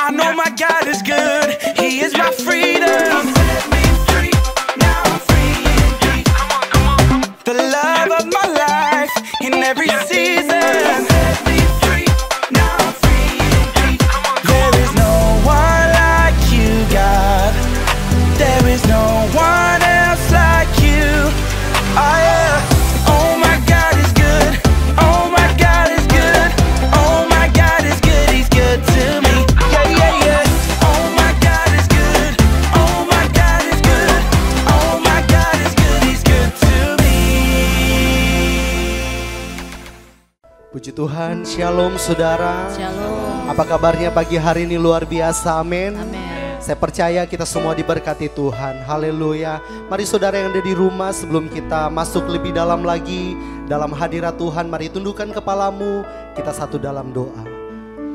I know my God is good. He is my freedom. He set me free. Now I'm free indeed. Come on, come on, come on. The love of my life in every season. He set me free. Now I'm free indeed. Come on, come on. There is no one like you, God. There is no one else like you. Oh yeah. Oh my God is good. Oh my God is good. Oh my God is good. He's good to me. Yeah, yeah, yeah. Oh my God is good. Oh my God is good. Oh my God is good. He's good to me. Puji Tuhan, shalom saudara. Shalom. Apa kabarnya pagi hari ini? Luar biasa, amin. Amin. Saya percaya kita semua diberkati Tuhan, haleluya. Mari saudara yang ada di rumah, sebelum kita masuk lebih dalam lagi dalam hadirat Tuhan, mari tundukkan kepalamu, kita satu dalam doa.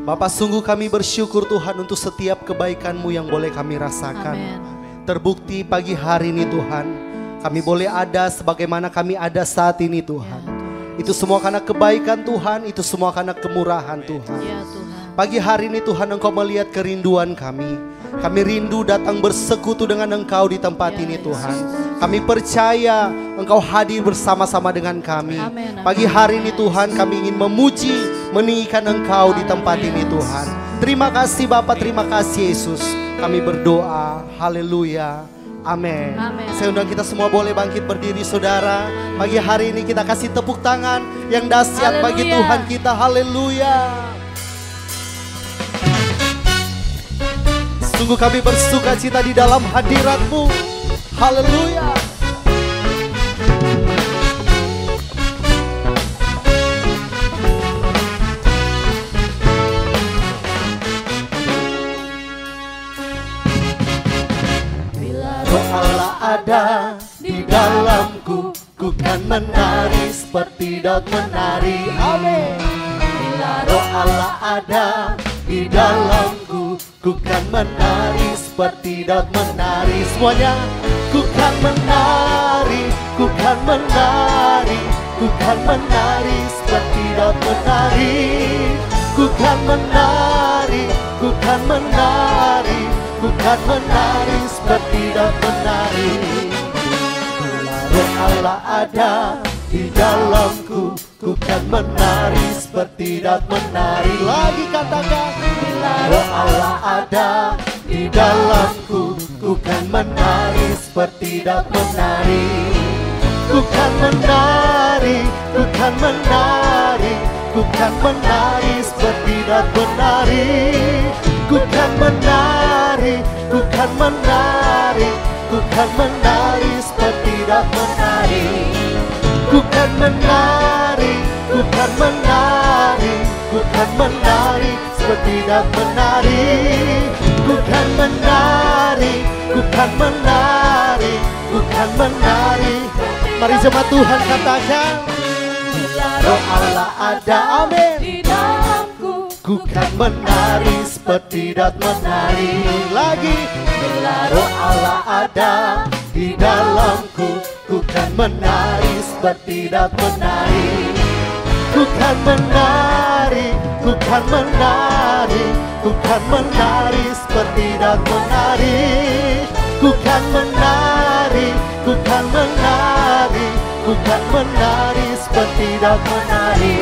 Bapa, sungguh kami bersyukur Tuhan untuk setiap kebaikan-Mu yang boleh kami rasakan. Amin. Terbukti pagi hari ini Tuhan, kami boleh ada sebagaimana kami ada saat ini Tuhan. Itu semua karena kebaikan Tuhan, itu semua karena kemurahan Tuhan. Ya Tuhan. Pagi hari ini Tuhan, Engkau melihat kerinduan kami. Kami rindu datang bersekutu dengan Engkau di tempat ini Tuhan. Kami percaya Engkau hadir bersama-sama dengan kami. Amin, amin. Pagi hari ini Tuhan, kami ingin memuji, meninggikan Engkau di tempat ini Tuhan. Terima kasih Bapa, terima kasih Yesus. Kami berdoa, haleluya, amin. Amin. Saya undang kita semua boleh bangkit berdiri saudara. Pagi hari ini kita kasih tepuk tangan yang dahsyat bagi Haleluya. Tuhan kita, haleluya. Sungguh kami bersuka cita di dalam hadirat-Mu. Haleluya. Bila Roh Allah ada di dalamku, ku kan menari seperti Daud menari. Amin. Bila Roh Allah ada di dalamku, ku kan menari seperti Daud menari. Semuanya, ku kan menari, ku kan menari, ku kan menari seperti Daud menari. Ku kan menari, ku kan menari, ku kan menari seperti Daud menari. Bila Roh Allah ada di dalamku, ku kan menari seperti Daud menari. Lagi katakan, bila Roh Allah ada di dalamku, ku kan menari seperti Daud menari. Ku kan menari, ku kan menari, ku kan menari seperti Daud menari. Ku kan menari, ku kan menari, ku kan menari seperti Daud menari. Ku kan menari, ku kan menari, ku kan menari seperti Daud menari. Ku kan menari, ku kan menari, ku kan menari. Mari jemaat Tuhan katakan, bila Roh Allah ada, amin, di dalamku, ku kan menari seperti Daud menari. Lagi, bila Roh Allah ada di dalamku, ku kan menari seperti Daud menari. Ku kan menari, ku kan menari, ku kan menari seperti Daud menari. Ku kan menari, ku kan menari, ku kan menari seperti Daud menari.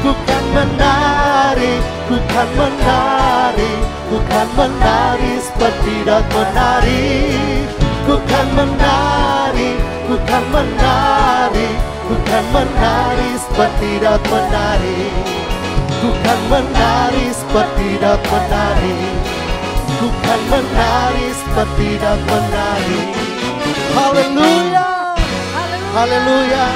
Ku kan menari, ku kan menari, ku kan menari seperti Daud menari. Ku kan menari, ku kan menari, ku kan menari seperti Daud menari. Ku kan menari seperti Daud menari. Ku kan menari seperti Daud menari. Haleluya, haleluya,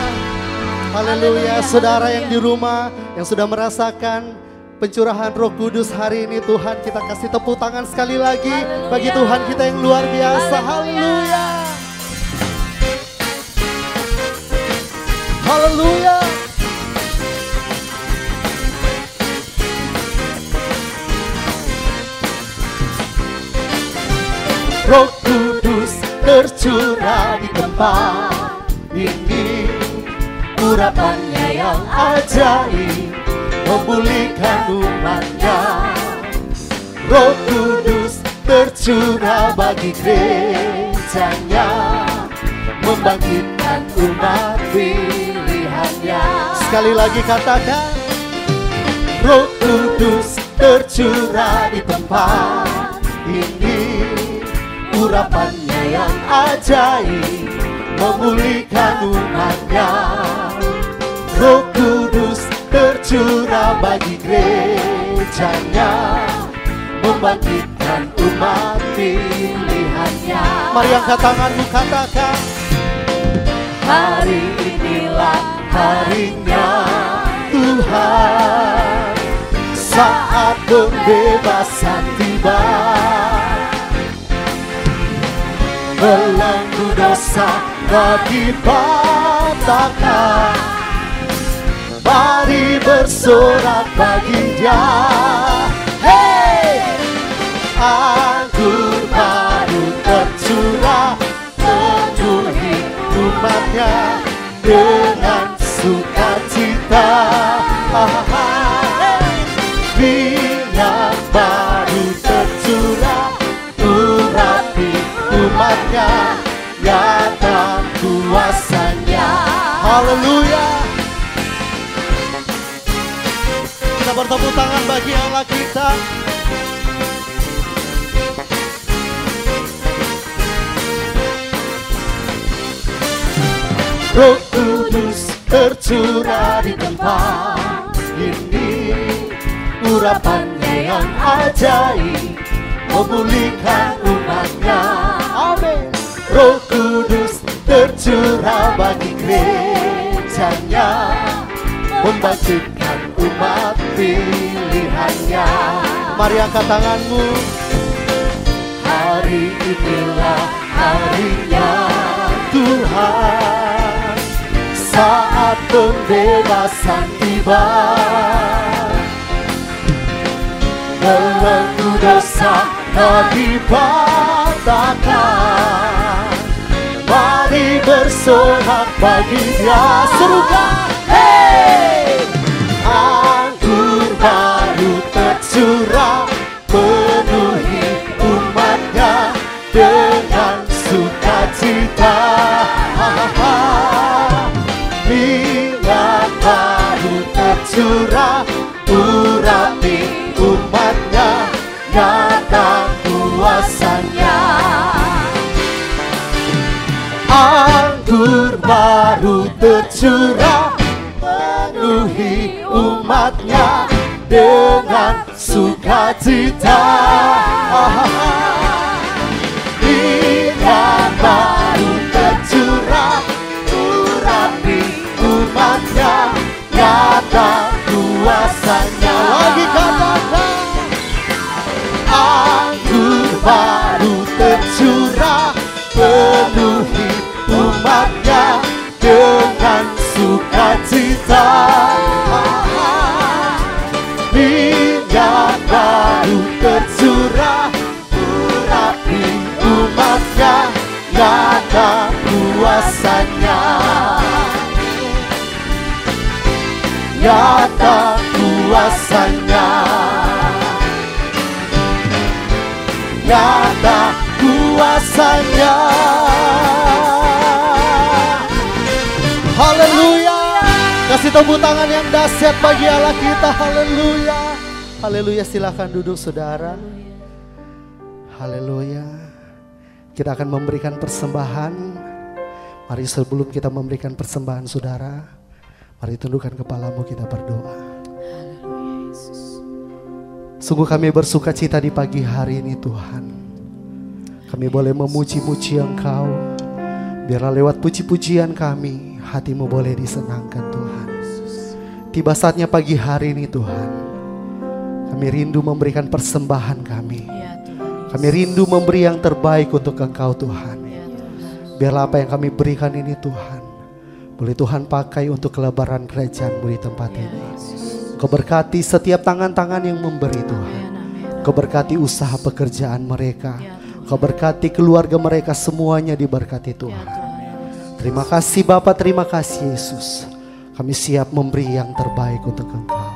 haleluya. Saudara yang di rumah yang sudah merasakan pencurahan Roh Kudus hari ini, Tuhan kita kasih tepuk tangan sekali lagi bagi Tuhan kita yang luar biasa. Haleluya, haleluya. Roh Kudus tercurah di tempat ini, urapannya yang ajaib memulihkan umatnya. Roh Kudus tercurah bagi gerejanya, membangkitkan umat pilihannya. Sekali lagi katakan, Roh Kudus tercurah di tempat ini, urapannya yang ajaib memulihkan umatnya. Roh Kudus tercurah bagi gerejanya, membangkitkan umat pilihannya. Mari angkat tanganmu, katakan, hari inilah harinya Tuhan, saat pembebasan tiba. Belenggu dosa tak dipatahkan, mari bersorak bagi Dia. Hey! Anggur baru tercurah, penuhi umatnya dengan sukacita. Minyak baru tercurah, urapi umatnya, nyata kuasanya. Haleluya. Kita bertepuk tangan bagi Allah kita. Roh Kudus tercurah di tempat ini, urapannya yang ajaib memulihkan umatnya. Amin. Roh Kudus tercurah bagi gerejanya, membangkitkan umat pilihannya. Mari angkat tanganmu. Hari inilah harinya Tuhan, saat pembebasan tiba. Belenggu dosa tak dipatahkan, mari bersorak bagi Dia. Serukan, hey! Anggur baru tercurah, penuhi umatnya dengan sukacita. Minyak baru tercurah, urapi umatnya, nyata kuasanya. Anggur baru tercurah, penuhi umatnya dengan sukacita. Minyak baru tercurah, urapi umatnya, nyata kuasanya. Lagi katakan, anggur baru tercurah, penuhi umatnya dengan sukacita. Minyak baru tercurah, urapi umatnya, nyata kuasanya. Nyata kuasanya, nyata kuasanya. Haleluya. Kasih tepuk tangan yang dahsyat bagi Allah kita. Haleluya. Haleluya. Silakan duduk saudara. Haleluya. Kita akan memberikan persembahan. Mari sebelum kita memberikan persembahan saudara, mari tundukkan kepalamu, kita berdoa. Sungguh kami bersuka cita di pagi hari ini Tuhan. Kami boleh memuji-muji Engkau. Biarlah lewat puji-pujian kami, hatimu boleh disenangkan Tuhan. Tiba saatnya pagi hari ini Tuhan, kami rindu memberikan persembahan kami. Kami rindu memberi yang terbaik untuk Engkau Tuhan. Biarlah apa yang kami berikan ini Tuhan, boleh Tuhan pakai untuk kelebaran kerajaan-Mu di tempat ini. Kau berkati setiap tangan-tangan yang memberi Tuhan. Kau berkati usaha pekerjaan mereka. Kau berkati keluarga mereka, semuanya diberkati Tuhan. Terima kasih Bapa, terima kasih Yesus. Kami siap memberi yang terbaik untuk Engkau.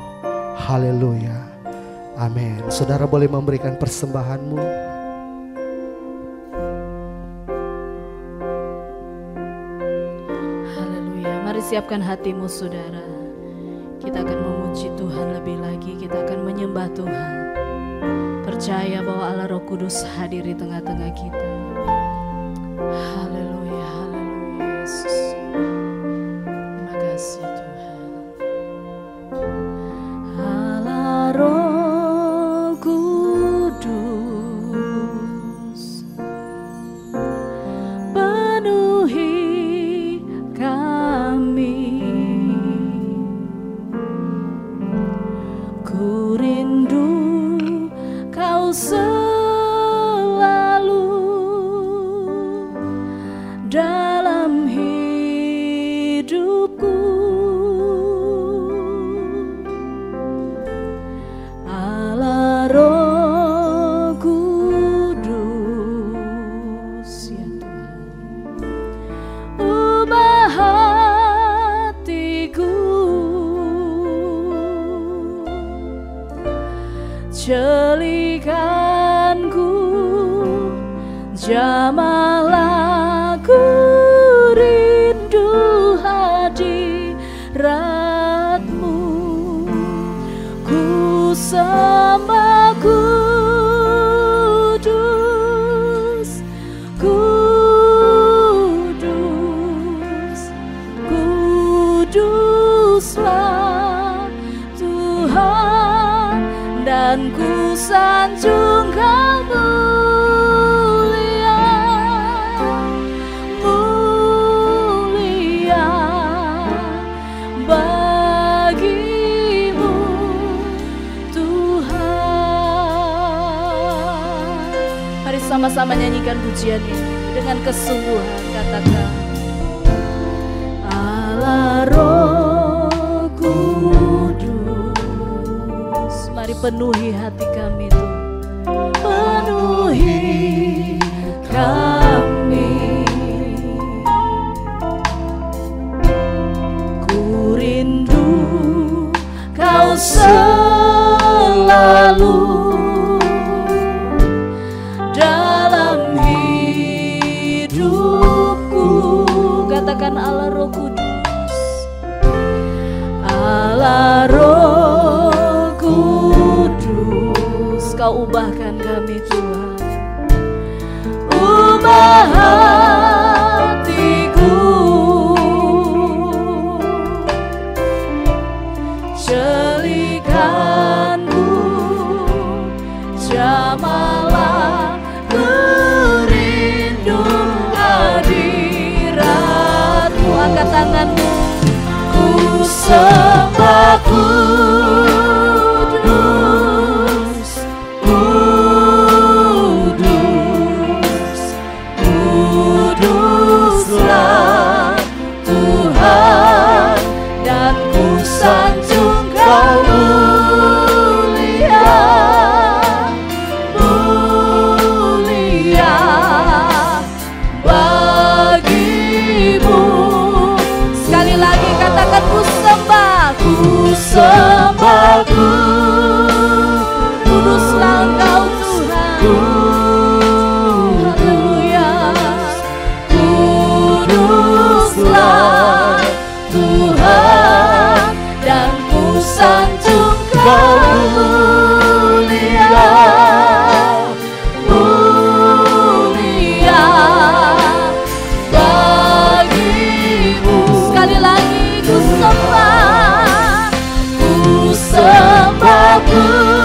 Haleluya. Amin. Saudara boleh memberikan persembahanmu. Haleluya. Mari siapkan hatimu saudara. Kita akan memuji Tuhan lebih lagi. Kita akan menyembah Tuhan. Percaya bahwa Allah Roh Kudus hadir di tengah-tengah kita. Haleluya, haleluya Yesus. Terima kasih Tuhan. Allah Roh Kudus penuhi kami. Ku rindu Kau selalu dalam hidupku. Allah Roh Kudus, ya Tuhan, ubah hatiku, celikanku, jamahlah ku rindu hadiratmu. Ku sembah kudus, kudus, kuduslah Tuhan, dan ku sanjung Kau mulia, mulia bagimu Tuhan. Mari sama-sama nyanyikan pujian ini dengan kesungguhan. Katakan, Allah Roh Kudus, mari penuhi hati kami Tuhan, penuhi kami. Ku rindu Kau selalu dalam hidupku. Katakan Allah Roh Kudus, Allah Roh Kudus, Kau ubahkan kami Tuhan, ubah hatiku, celikanku, jamahlah ku rindu hadiratmu. Angkat tanganmu, ku sembah kudus, kudus, kuduslah Tuhan, dan ku sanjung Kau mulia, mulia bagimu. Sekali lagi katakan, ku sembah kuduslah Engkau Tuhan. Haleluya. Kuduslah Tuhan, dan ku sanjung Kau mulia, mulia bagimu. Sekali lagi, ku sembah kudus,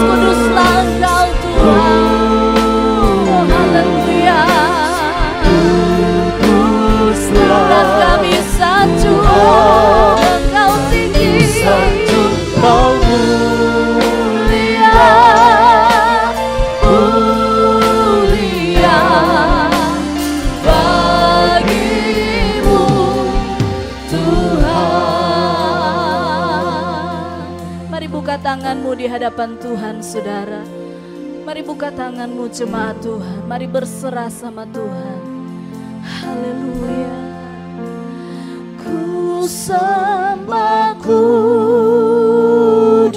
kuduslah Engkau Tuhan. Haleluya. Dan kami sanjung Engkau tinggi, Kau mulia, mulia bagimu Tuhan. Mari buka tanganmu di hadapan Tuhan saudara. Mari buka tanganmu jemaat Tuhan. Mari berserah sama Tuhan. Haleluya. Ku sembah kudus,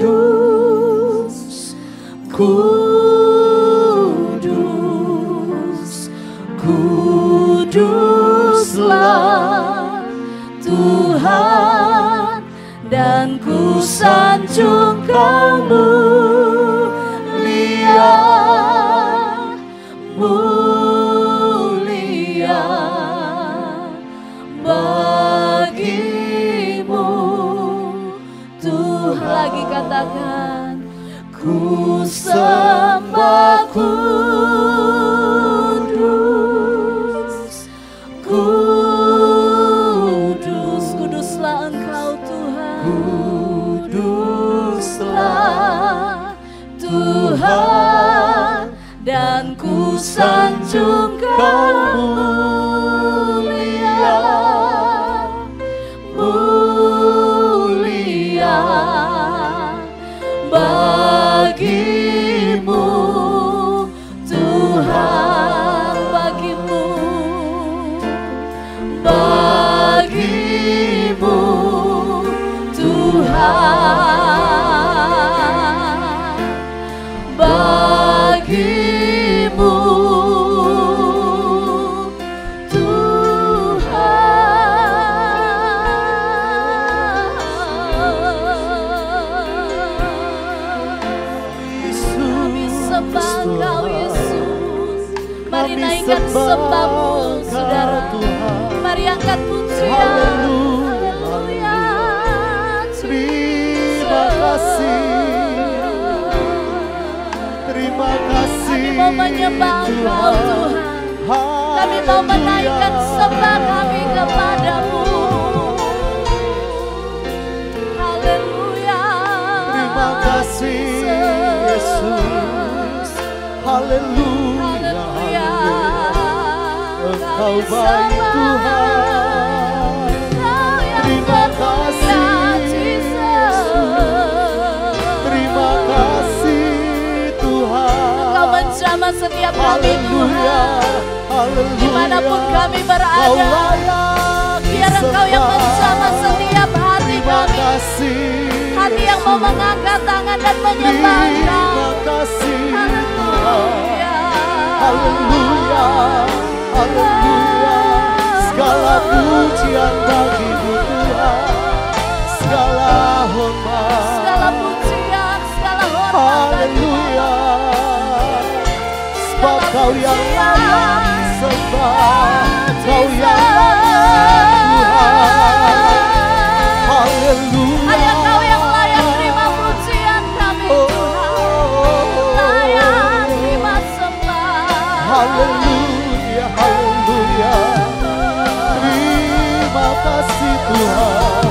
Kudus, kuduslah Tuhan, dan ku sanjung Kau mulia, mulia bagimu Tuhan. Lagi katakan, ku sembah kudus, kudus, kuduslah Engkau Tuhan, kuduslah Tuhan, dan ku sanjung Kau mulia, mulia bagimu Tuhan, bagimu, bagimu Tuhan, bagimu naikkan sembahmu, saudara. Mari angkat pujian. Haleluya. Terima kasih, terima kasih. Kami mau menyembah Engkau Tuhan. Kami mau menaikkan sembah kami kepadamu. Haleluya. Terima kasih Yesus. Haleluya. Engkau baik Tuhan. Terima kasih Yesus. Terima kasih Tuhan. Engkau menjamah setiap kami Tuhan. Dimanapun kami berada, biar Engkau yang menjamah setiap hati kami. Hati yang mau mengangkat tangan dan menyembah Engkau. Haleluya. Haleluya. Haleluya, segala pujian bagimu Tuhan, segala hormat, segala pujian, segala hormat. Haleluya, sebab Kau yang layak disembah, Kau yang layak Tuhan. Haleluya. Hanya Kau yang layak terima pujian kami Tuhan, layak terima sembah. Haleluya, haleluya. Terima kasih Tuhan.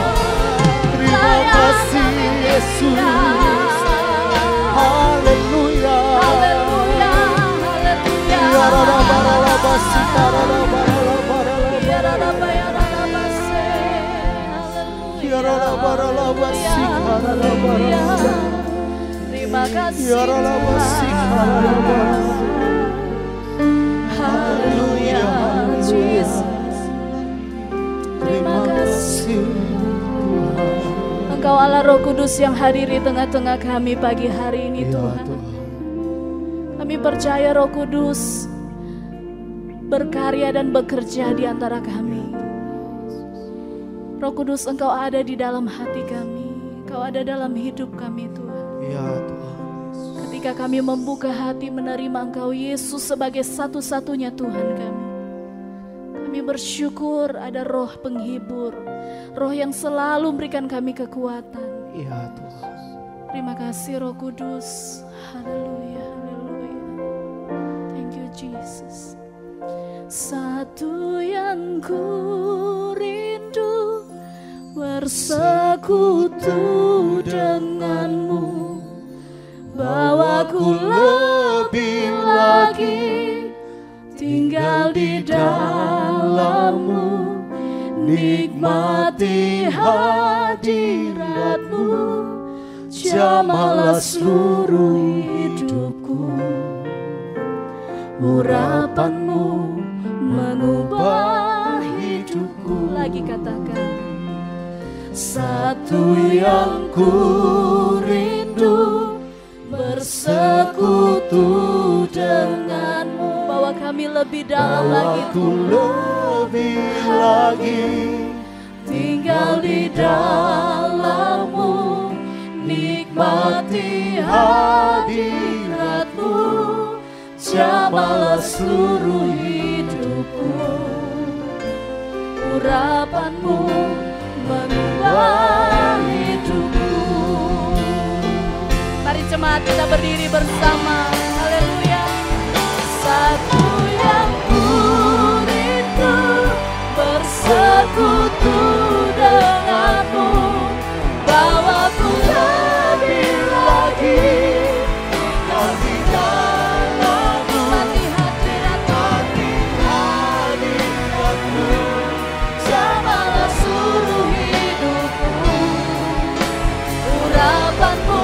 Terima kasih Yesus. Haleluya. Haleluya. Haleluya. Ya Rabba Rabba Sitara Rabba Rabba Ya Rabba ya Rabba se. Ya Rabba Rabba Sitara Rabba Rabba. Terima kasih Ya Rabba Sitara Rabba. Haleluya, Jesus. Terima kasih. Engkau Allah Roh Kudus yang hadir di tengah-tengah kami pagi hari ini Tuhan. Kami percaya Roh Kudus berkarya dan bekerja di antara kami. Roh Kudus Engkau ada di dalam hati kami. Engkau ada dalam hidup kami Tuhan. Ya Tuhan. Ketika kami membuka hati menerima Engkau Yesus sebagai satu-satunya Tuhan kami. Kami bersyukur ada roh penghibur, roh yang selalu memberikan kami kekuatan. Ya Tuhan. Terima kasih Roh Kudus. Haleluya, haleluya. Thank you Jesus. Satu yang ku rindu bersekutu denganmu, bawaku lebih lagi tinggal di dalammu, nikmati hadiratmu, jamahlah seluruh hidupku. Urapanmu mengubah hidupku. Lagi katakan, satu yang ku rindu bersekutu denganmu. Bawa kami lebih dalam lagi, Aku lebih lagi tinggal di dalammu, nikmati hadiratmu, jamahlah seluruh hidupku. Urapanmu mengubah hidupku. Mari jemaat kita berdiri bersama. Haleluya. Satu yang ku rindu, bersekutu denganmu, bawaku lebih lagi tinggal di dalammu, nikmati hadiratmu, jamahlah seluruh hidupku. Urapanmu,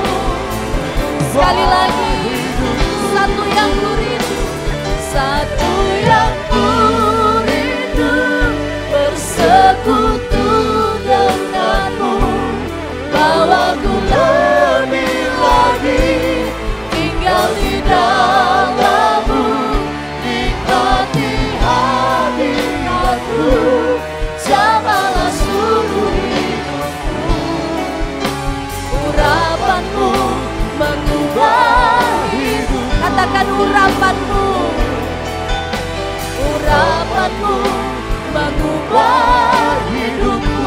sekali lagi, satu yang ku rindu, satu yang ku rindu, bersekutu denganmu, bawaku lebih lagi tinggal di dalammu, nikmati hadiratmu, jamahlah seluruh hidupku. Urapanmu mengubah hidup. Katakan urapanmu, urapanmu mengubah hidupku.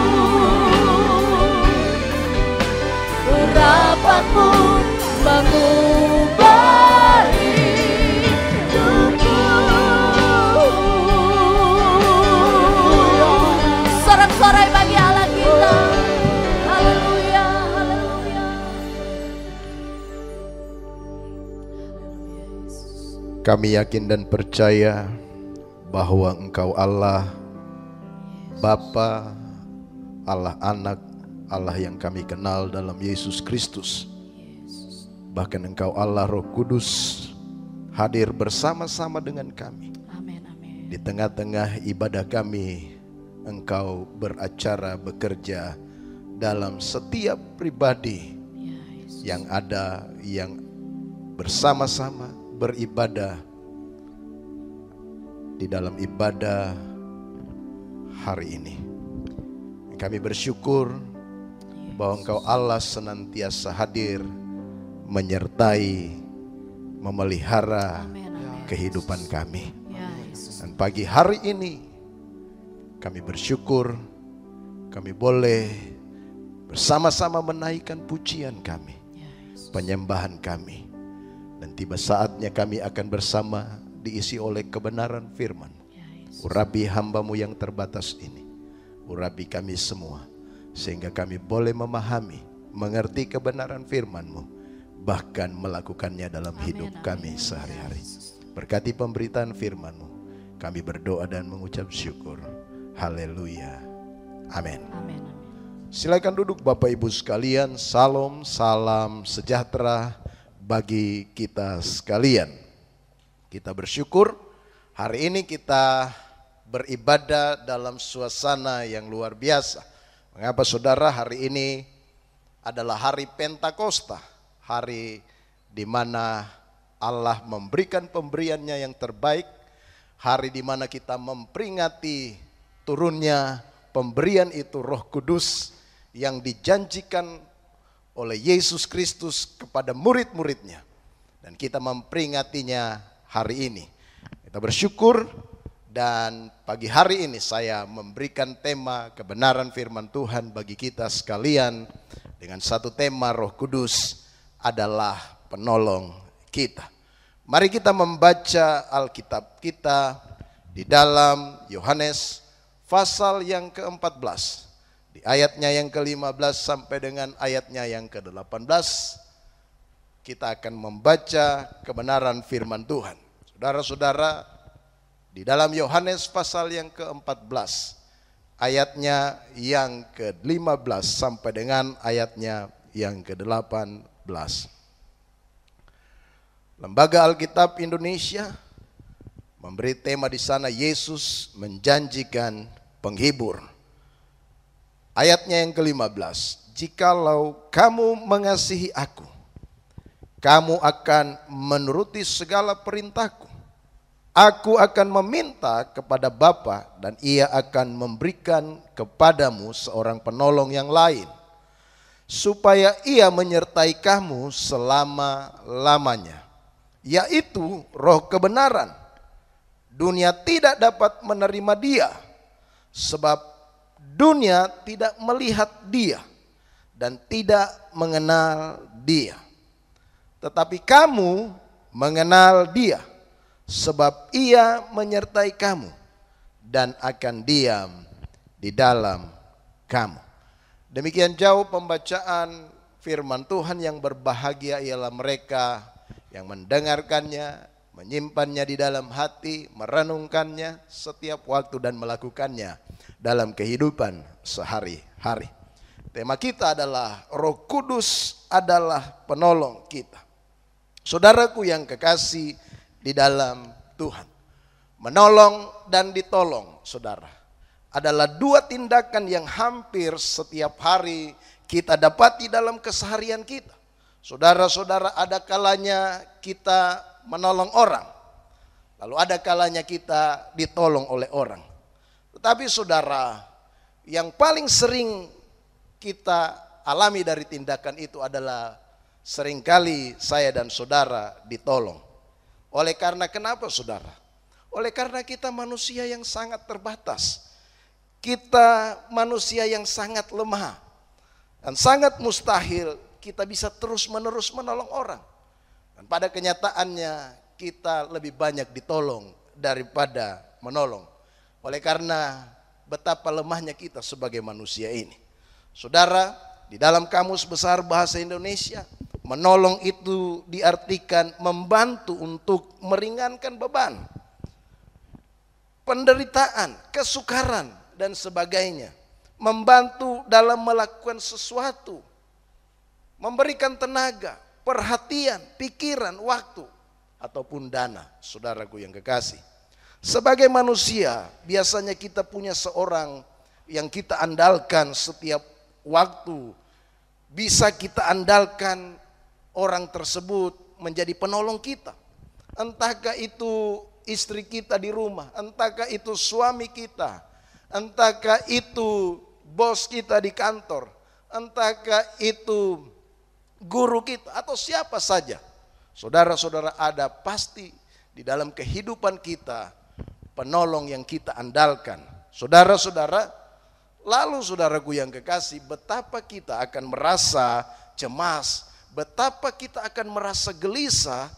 Urapanmu mengubah hidupku. Sorak-sorai bagi Allah kita. Haleluya, haleluya. Kami yakin dan percaya bahwa Engkau Allah Bapa, Allah Anak, Allah yang kami kenal dalam Yesus Kristus. Bahkan Engkau Allah Roh Kudus hadir bersama-sama dengan kami. Amin, amin. Di tengah-tengah ibadah kami, Engkau beracara, bekerja dalam setiap pribadi Ya, Yesus. yang ada, yang bersama-sama beribadah di dalam ibadah hari ini. Kami bersyukur bahwa Engkau Allah senantiasa hadir, menyertai, memelihara Amin, amin. kehidupan kami. Ya, Yesus. Dan pagi hari ini kami bersyukur kami boleh bersama-sama menaikkan pujian kami, Ya, Yesus. penyembahan kami. Dan tiba saatnya kami akan bersama diisi oleh kebenaran firman. Ya, Yesus. Urapi hamba-Mu yang terbatas ini, urapi kami semua, sehingga kami boleh memahami, mengerti kebenaran firman-Mu, bahkan melakukannya dalam Amin, hidup amin. kami sehari-hari. Berkati pemberitaan firman-Mu, kami berdoa dan mengucap syukur. Haleluya. Amin. Amin, amin. Silakan duduk Bapak Ibu sekalian. Salam, salam sejahtera bagi kita sekalian. Kita bersyukur hari ini kita beribadah dalam suasana yang luar biasa. Mengapa saudara? Hari ini adalah hari Pentakosta, hari di mana Allah memberikan pemberiannya yang terbaik, hari di mana kita memperingati turunnya pemberian itu Roh Kudus yang dijanjikan oleh Yesus Kristus kepada murid-muridnya, dan kita memperingatinya hari ini. Kita bersyukur, dan pagi hari ini saya memberikan tema kebenaran firman Tuhan bagi kita sekalian dengan satu tema, Roh Kudus adalah penolong kita. Mari kita membaca Alkitab kita di dalam Yohanes pasal yang ke-14. Di ayatnya yang ke-15 sampai dengan ayatnya yang ke-18 kita akan membaca kebenaran firman Tuhan. Saudara-saudara, di dalam Yohanes pasal yang ke-14 ayatnya yang ke-15 sampai dengan ayatnya yang ke-18. Lembaga Alkitab Indonesia memberi tema di sana, Yesus menjanjikan penghibur. Ayatnya yang ke-15, jikalau kamu mengasihi aku, kamu akan menuruti segala perintahku. Aku akan meminta kepada Bapa dan Ia akan memberikan kepadamu seorang penolong yang lain, supaya Ia menyertai kamu selama-lamanya, yaitu Roh kebenaran. Dunia tidak dapat menerima Dia, sebab dunia tidak melihat Dia dan tidak mengenal Dia. Tetapi kamu mengenal Dia, sebab Ia menyertai kamu dan akan diam di dalam kamu. Demikian jauh pembacaan firman Tuhan. Yang berbahagia ialah mereka yang mendengarkannya, menyimpannya di dalam hati, merenungkannya setiap waktu dan melakukannya dalam kehidupan sehari-hari. Tema kita adalah Roh Kudus adalah penolong kita. Saudaraku yang kekasih di dalam Tuhan, menolong dan ditolong, saudara, adalah dua tindakan yang hampir setiap hari kita dapati dalam keseharian kita. Saudara-saudara, ada kalanya kita menolong orang, lalu ada kalanya kita ditolong oleh orang. Tetapi saudara, yang paling sering kita alami dari tindakan itu adalah seringkali saya dan saudara ditolong. Oleh karena kenapa saudara? Oleh karena kita manusia yang sangat terbatas. Kita manusia yang sangat lemah. Dan sangat mustahil kita bisa terus-menerus menolong orang. Dan pada kenyataannya kita lebih banyak ditolong daripada menolong. Oleh karena betapa lemahnya kita sebagai manusia ini. Saudara, di dalam Kamus Besar Bahasa Indonesia, menolong itu diartikan membantu untuk meringankan beban, penderitaan, kesukaran, dan sebagainya. Membantu dalam melakukan sesuatu, memberikan tenaga, perhatian, pikiran, waktu, ataupun dana. Saudaraku yang kekasih, sebagai manusia biasanya kita punya seorang yang kita andalkan setiap waktu. Bisa kita andalkan orang tersebut menjadi penolong kita. Entahkah itu istri kita di rumah, entahkah itu suami kita, entahkah itu bos kita di kantor, entahkah itu guru kita atau siapa saja. Saudara-saudara, ada pasti di dalam kehidupan kita penolong yang kita andalkan. Saudara-saudara, lalu saudaraku yang kekasih, betapa kita akan merasa cemas, betapa kita akan merasa gelisah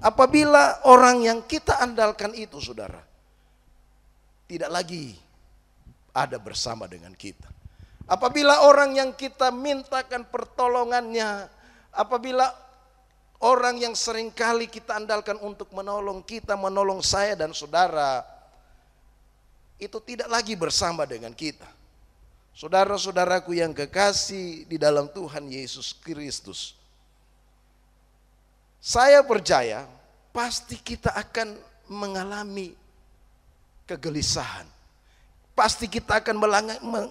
apabila orang yang kita andalkan itu, saudara, tidak lagi ada bersama dengan kita. Apabila orang yang kita mintakan pertolongannya, apabila orang yang seringkali kita andalkan untuk menolong kita, menolong saya dan saudara, itu tidak lagi bersama dengan kita. Saudara-saudaraku yang kekasih di dalam Tuhan Yesus Kristus, saya percaya pasti kita akan mengalami kegelisahan. Pasti kita akan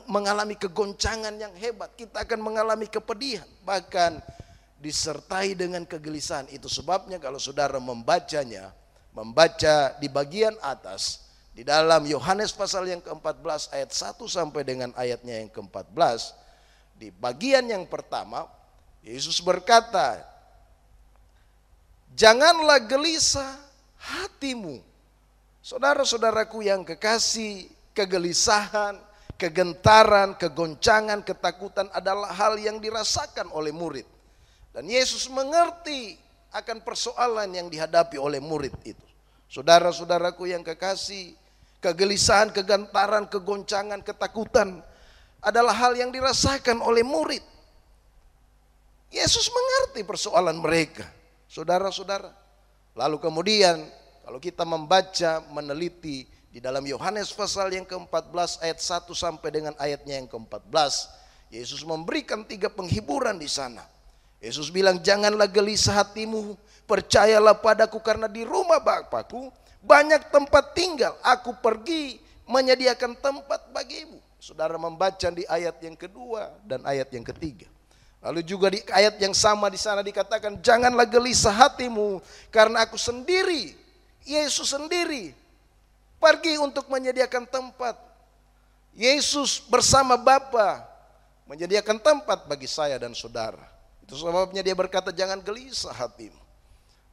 mengalami kegoncangan yang hebat. Kita akan mengalami kepedihan, bahkan disertai dengan kegelisahan. Itu sebabnya kalau saudara membacanya, membaca di bagian atas, di dalam Yohanes pasal yang ke-14 ayat 1 sampai dengan ayatnya yang ke-14, di bagian yang pertama, Yesus berkata, janganlah gelisah hatimu. Saudara-saudaraku yang kekasih, kegelisahan, kegentaran, kegoncangan, ketakutan adalah hal yang dirasakan oleh murid. Dan Yesus mengerti akan persoalan yang dihadapi oleh murid itu. Saudara-saudaraku yang kekasih, kegelisahan, kegentaran, kegoncangan, ketakutan adalah hal yang dirasakan oleh murid. Yesus mengerti persoalan mereka, saudara-saudara. Lalu kemudian kalau kita membaca, meneliti di dalam Yohanes pasal yang ke-14 ayat 1 sampai dengan ayatnya yang ke-14, Yesus memberikan 3 penghiburan di sana. Yesus bilang, janganlah gelisah hatimu, percayalah padaku karena di rumah Bapakku banyak tempat tinggal. Aku pergi menyediakan tempat bagimu. Saudara membaca di ayat yang kedua dan ayat yang ketiga. Lalu juga di ayat yang sama di sana dikatakan, janganlah gelisah hatimu karena aku sendiri, Yesus sendiri pergi untuk menyediakan tempat. Yesus bersama Bapa menyediakan tempat bagi saya dan saudara. Itu sebabnya dia berkata jangan gelisah hatimu.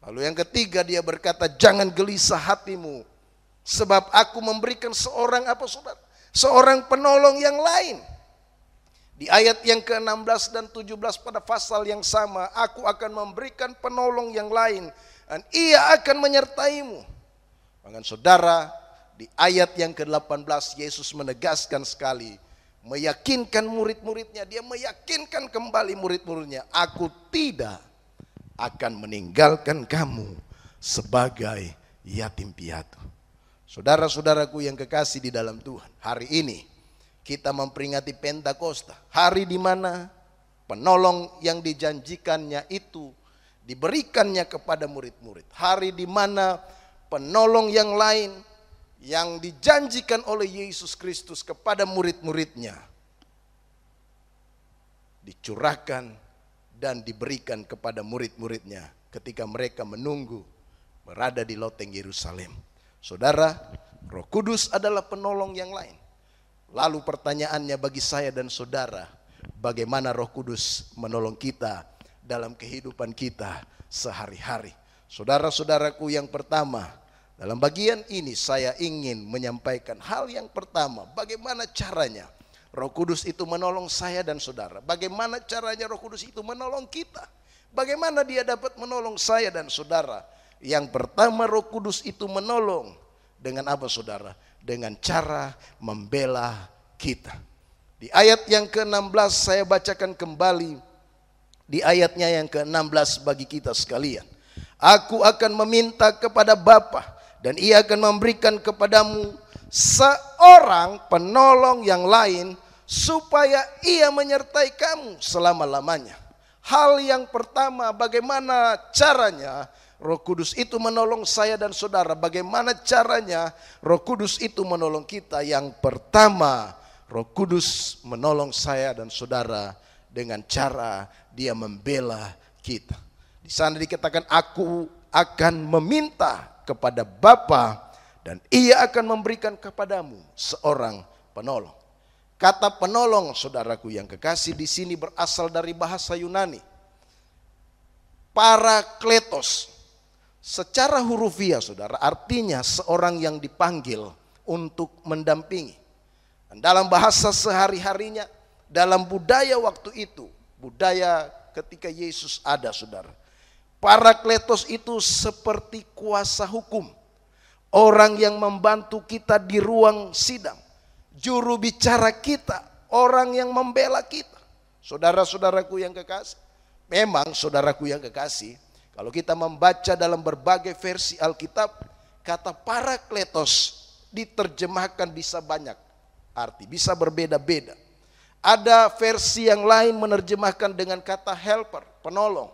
Lalu yang ketiga dia berkata jangan gelisah hatimu, sebab aku memberikan seorang apa saudara? Seorang penolong yang lain. Di ayat yang ke-16 dan 17 pada pasal yang sama, aku akan memberikan penolong yang lain dan ia akan menyertaimu. Bahkan saudara, di ayat yang ke-18 Yesus menegaskan sekali, meyakinkan murid-muridnya, dia meyakinkan kembali murid-muridnya, aku tidak akan meninggalkan kamu sebagai yatim piatu. Saudara-saudaraku yang kekasih di dalam Tuhan, hari ini kita memperingati Pentakosta, hari di mana penolong yang dijanjikannya itu diberikannya kepada murid-murid. Hari di mana penolong yang lain yang dijanjikan oleh Yesus Kristus kepada murid-muridnya dicurahkan dan diberikan kepada murid-muridnya ketika mereka menunggu berada di loteng Yerusalem. Saudara, Roh Kudus adalah penolong yang lain. Lalu pertanyaannya bagi saya dan saudara, bagaimana Roh Kudus menolong kita dalam kehidupan kita sehari-hari? Saudara-saudaraku, yang pertama, dalam bagian ini saya ingin menyampaikan hal yang pertama, bagaimana caranya Roh Kudus itu menolong saya dan saudara. Bagaimana caranya Roh Kudus itu menolong kita? Bagaimana dia dapat menolong saya dan saudara? Yang pertama, Roh Kudus itu menolong dengan apa saudara? Dengan cara membela kita. Di ayat yang ke-16 saya bacakan kembali. Di ayatnya yang ke-16 bagi kita sekalian. Aku akan meminta kepada Bapa dan ia akan memberikan kepadamu seorang penolong yang lain supaya ia menyertai kamu selama-lamanya. Hal yang pertama, bagaimana caranya Roh Kudus itu menolong saya dan saudara? Bagaimana caranya Roh Kudus itu menolong kita? Yang pertama, Roh Kudus menolong saya dan saudara dengan cara dia membela kita. Di sana dikatakan aku akan meminta kepada Bapa dan ia akan memberikan kepadamu seorang penolong. Kata penolong, saudaraku yang kekasih, di sini berasal dari bahasa Yunani, parakletos. Secara hurufiah saudara, artinya seorang yang dipanggil untuk mendampingi. Dan dalam bahasa sehari-harinya, dalam budaya waktu itu, budaya ketika Yesus ada saudara, parakletos itu seperti kuasa hukum. Orang yang membantu kita di ruang sidang, juru bicara kita, orang yang membela kita. Saudara-saudaraku yang kekasih, memang saudaraku yang kekasih, kalau kita membaca dalam berbagai versi Alkitab, kata parakletos diterjemahkan bisa banyak arti, bisa berbeda-beda. Ada versi yang lain menerjemahkan dengan kata helper, penolong.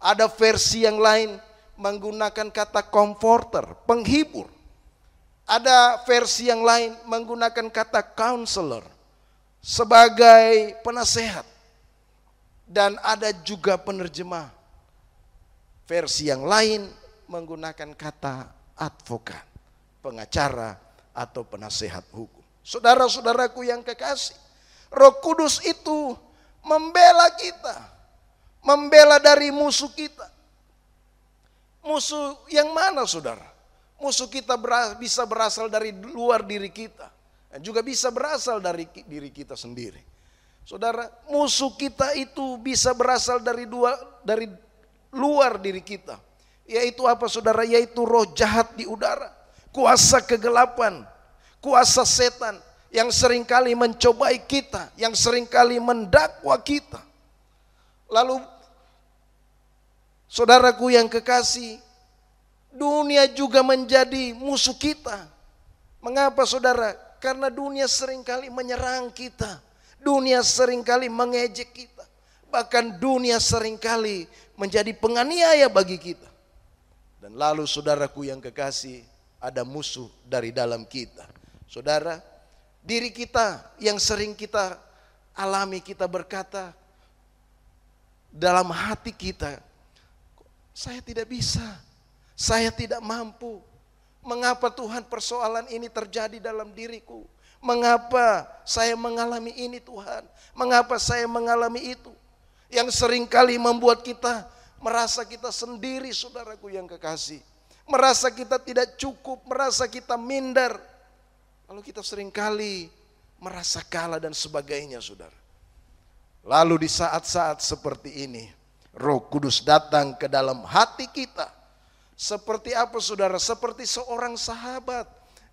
Ada versi yang lain menggunakan kata comforter, penghibur. Ada versi yang lain menggunakan kata counselor, sebagai penasehat. Dan ada juga penerjemah versi yang lain menggunakan kata advokat, pengacara atau penasehat hukum. Saudara-saudaraku yang kekasih, Roh Kudus itu membela kita, membela dari musuh kita. Musuh yang mana saudara? Musuh kita bisa berasal dari luar diri kita, dan juga bisa berasal dari diri kita sendiri. Saudara, musuh kita itu bisa berasal dari luar diri kita. Yaitu apa saudara? Yaitu roh jahat di udara, kuasa kegelapan, kuasa setan yang seringkali mencobai kita, yang seringkali mendakwa kita. Lalu saudaraku yang kekasih, dunia juga menjadi musuh kita. Mengapa saudara? Karena dunia seringkali menyerang kita, dunia seringkali mengejek kita, bahkan dunia seringkali menjadi penganiaya bagi kita. Dan lalu saudaraku yang kekasih, ada musuh dari dalam kita. Saudara, diri kita yang sering kita alami, kita berkata, dalam hati kita, saya tidak bisa, saya tidak mampu. Mengapa Tuhan persoalan ini terjadi dalam diriku? Mengapa saya mengalami ini Tuhan? Mengapa saya mengalami itu? Yang seringkali membuat kita merasa kita sendiri, saudaraku yang kekasih. Merasa kita tidak cukup, merasa kita minder. Lalu kita seringkali merasa kalah dan sebagainya, saudara. Lalu di saat-saat seperti ini, Roh Kudus datang ke dalam hati kita. Seperti apa, saudara? Seperti seorang sahabat.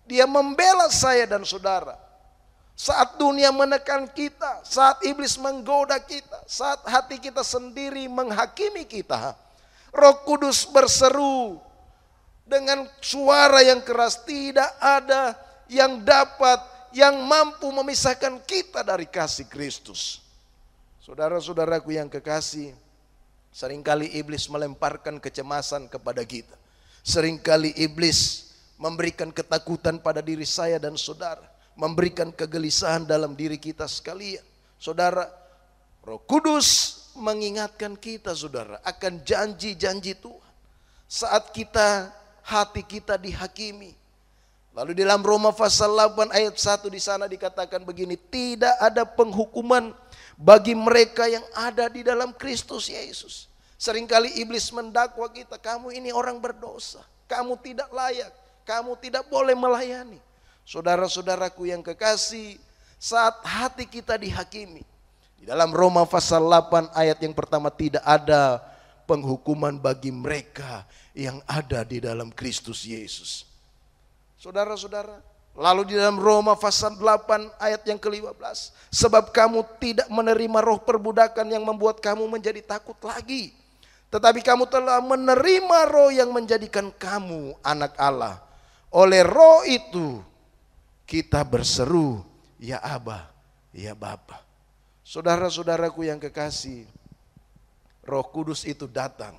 Dia membela saya dan saudara. Saat dunia menekan kita, saat iblis menggoda kita, saat hati kita sendiri menghakimi kita, Roh Kudus berseru dengan suara yang keras. Tidak ada yang dapat, yang mampu memisahkan kita dari kasih Kristus. Saudara-saudaraku yang kekasih, seringkali iblis melemparkan kecemasan kepada kita. Seringkali iblis memberikan ketakutan pada diri saya dan saudara, memberikan kegelisahan dalam diri kita sekalian. Saudara, Roh Kudus mengingatkan kita, saudara, akan janji-janji Tuhan. Saat hati kita dihakimi. Lalu di dalam Roma pasal 8 ayat 1 di sana dikatakan begini, tidak ada penghukuman bagi mereka yang ada di dalam Kristus Yesus. Seringkali iblis mendakwa kita, kamu ini orang berdosa, kamu tidak layak, kamu tidak boleh melayani. Saudara-saudaraku yang kekasih, saat hati kita dihakimi, di dalam Roma pasal 8 ayat yang pertama, tidak ada penghukuman bagi mereka yang ada di dalam Kristus Yesus. Saudara-saudara, lalu di dalam Roma pasal 8 ayat yang ke-15, sebab kamu tidak menerima roh perbudakan yang membuat kamu menjadi takut lagi, tetapi kamu telah menerima roh yang menjadikan kamu anak Allah. Oleh roh itu kita berseru, ya Aba, ya Bapa. Saudara-saudaraku yang kekasih, Roh Kudus itu datang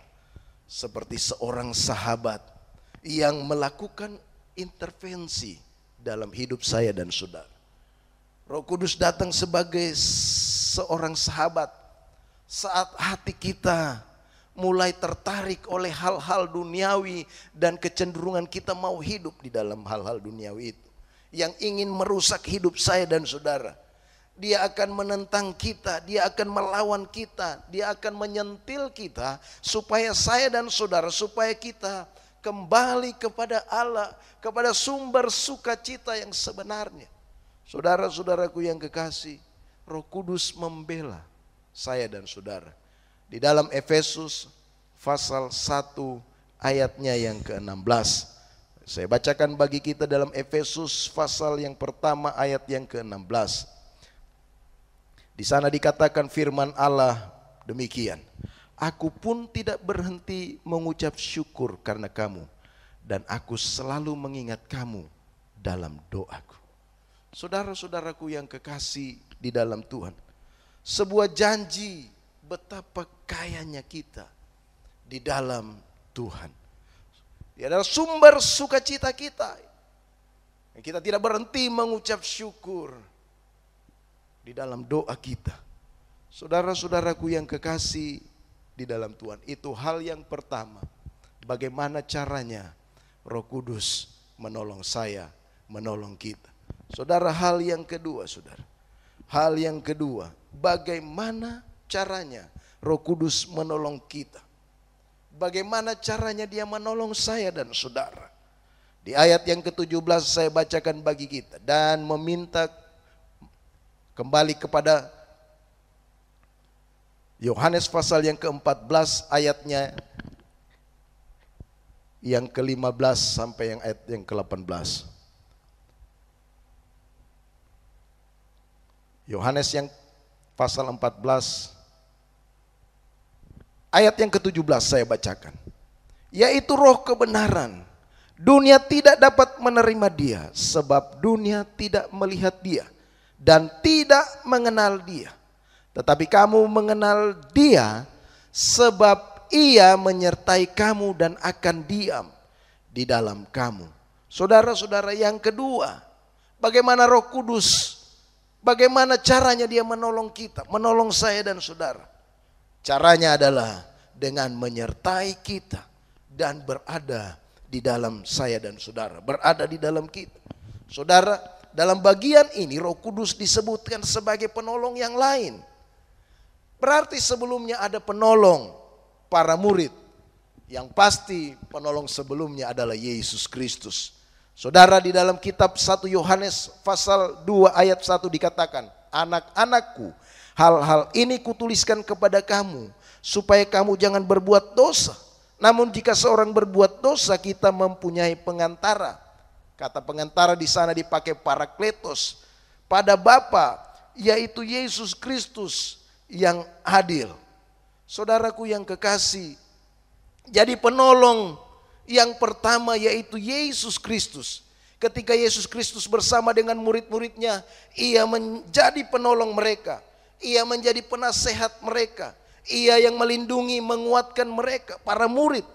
seperti seorang sahabat yang melakukan intervensi dalam hidup saya dan saudara. Roh Kudus datang sebagai seorang sahabat saat hati kita mulai tertarik oleh hal-hal duniawi dan kecenderungan kita mau hidup di dalam hal-hal duniawi itu yang ingin merusak hidup saya dan saudara. Dia akan menentang kita, dia akan melawan kita, dia akan menyentil kita supaya saya dan saudara, supaya kita kembali kepada Allah, kepada sumber sukacita yang sebenarnya. Saudara-saudaraku yang kekasih, Roh Kudus membela saya dan saudara. Di dalam Efesus pasal 1 ayatnya yang ke-16. Saya bacakan bagi kita dalam Efesus pasal yang pertama ayat yang ke-16. Di sana dikatakan firman Allah demikian. Aku pun tidak berhenti mengucap syukur karena kamu, dan aku selalu mengingat kamu dalam doaku. Saudara-saudaraku yang kekasih di dalam Tuhan, sebuah janji betapa kayanya kita di dalam Tuhan. Dia adalah sumber sukacita kita. Kita tidak berhenti mengucap syukur di dalam doa kita. Saudara-saudaraku yang kekasih di dalam Tuhan, itu hal yang pertama. Bagaimana caranya Roh Kudus menolong saya, menolong kita. Saudara, hal yang kedua, saudara. Hal yang kedua, bagaimana caranya Roh Kudus menolong kita. Bagaimana caranya dia menolong saya dan saudara. Di ayat yang ke-17 saya bacakan bagi kita. Dan meminta, kembali kepada Yohanes pasal yang ke-14 ayatnya yang ke-15 sampai yang ayat yang ke-18. Yohanes yang pasal 14 ayat yang ke-17 saya bacakan. Yaitu roh kebenaran. Dunia tidak dapat menerima dia, sebab dunia tidak melihat dia dan tidak mengenal dia. Tetapi kamu mengenal dia, sebab ia menyertai kamu dan akan diam di dalam kamu. Saudara-saudara, yang kedua, bagaimana Roh Kudus, bagaimana caranya dia menolong kita, menolong saya dan saudara. Caranya adalah dengan menyertai kita dan berada di dalam saya dan saudara, berada di dalam kita. Saudara, dalam bagian ini Roh Kudus disebutkan sebagai penolong yang lain. Berarti sebelumnya ada penolong para murid. Yang pasti penolong sebelumnya adalah Yesus Kristus. Saudara, di dalam kitab 1 Yohanes pasal 2 ayat 1 dikatakan, anak-anakku, hal-hal ini kutuliskan kepada kamu, supaya kamu jangan berbuat dosa. Namun jika seorang berbuat dosa, kita mempunyai pengantara. Kata pengantara di sana dipakai parakletos, pada Bapa, yaitu Yesus Kristus yang adil. Saudaraku yang kekasih, jadi penolong yang pertama yaitu Yesus Kristus. Ketika Yesus Kristus bersama dengan murid-muridnya, ia menjadi penolong mereka. Ia menjadi penasehat mereka. Ia yang melindungi, menguatkan mereka, para murid.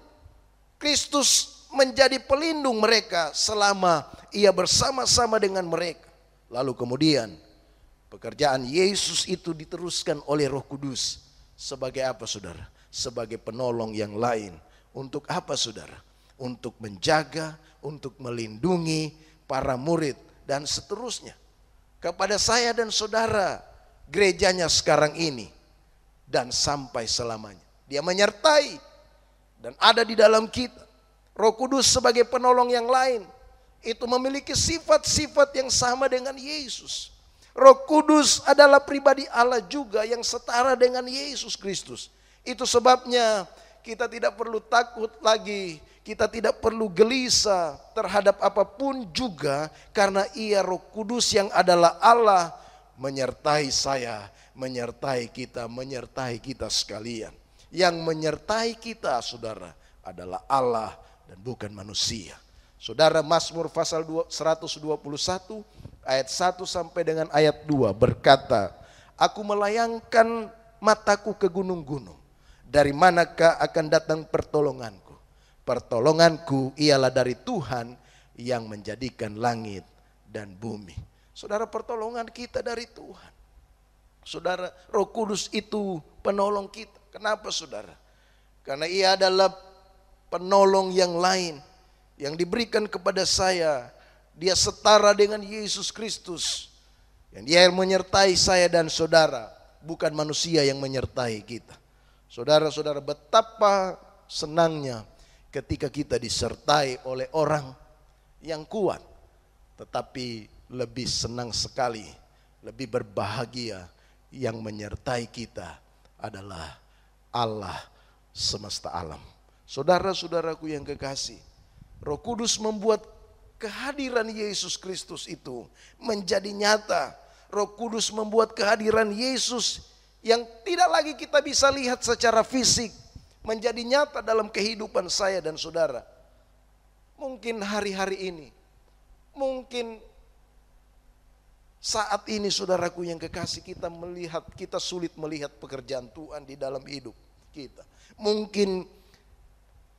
Kristus menjadi pelindung mereka selama ia bersama-sama dengan mereka. Lalu kemudian pekerjaan Yesus itu diteruskan oleh Roh Kudus. Sebagai apa, saudara? Sebagai penolong yang lain. Untuk apa, saudara? Untuk menjaga, untuk melindungi para murid dan seterusnya. Kepada saya dan saudara, gerejanya sekarang ini dan sampai selamanya. Dia menyertai dan ada di dalam kita. Roh Kudus sebagai penolong yang lain itu memiliki sifat-sifat yang sama dengan Yesus. Roh Kudus adalah pribadi Allah juga yang setara dengan Yesus Kristus. Itu sebabnya kita tidak perlu takut lagi, kita tidak perlu gelisah terhadap apapun juga, karena Ia Roh Kudus yang adalah Allah menyertai saya, menyertai kita sekalian. Yang menyertai kita, saudara, adalah Allah dan bukan manusia. Saudara, Mazmur pasal 121 ayat 1 sampai dengan ayat 2 berkata, aku melayangkan mataku ke gunung-gunung, dari manakah akan datang pertolonganku? Pertolonganku ialah dari Tuhan yang menjadikan langit dan bumi. Saudara, pertolongan kita dari Tuhan. Saudara, Roh Kudus itu penolong kita. Kenapa, saudara? Karena Ia adalah penolong yang lain yang diberikan kepada saya. Dia setara dengan Yesus Kristus, yang Dia menyertai saya dan saudara, bukan manusia yang menyertai kita. Saudara-saudara, betapa senangnya ketika kita disertai oleh orang yang kuat. Tetapi lebih senang sekali, lebih berbahagia yang menyertai kita adalah Allah semesta alam. Saudara-saudaraku yang kekasih, Roh Kudus membuat kehadiran Yesus Kristus itu menjadi nyata. Roh Kudus membuat kehadiran Yesus yang tidak lagi kita bisa lihat secara fisik menjadi nyata dalam kehidupan saya dan saudara. Mungkin hari-hari ini, mungkin saat ini, saudaraku yang kekasih, kita sulit melihat pekerjaan Tuhan di dalam hidup kita. Mungkin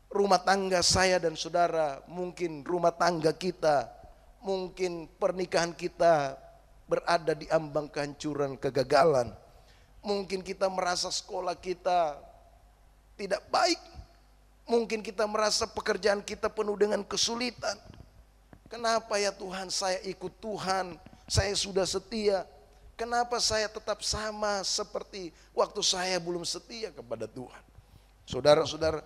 rumah tangga saya dan saudara, mungkin rumah tangga kita, mungkin pernikahan kita berada di ambang kehancuran, kegagalan. Mungkin kita merasa sekolah kita tidak baik. Mungkin kita merasa pekerjaan kita penuh dengan kesulitan. Kenapa ya Tuhan, saya ikut Tuhan, saya sudah setia. Kenapa saya tetap sama seperti waktu saya belum setia kepada Tuhan? Saudara-saudara,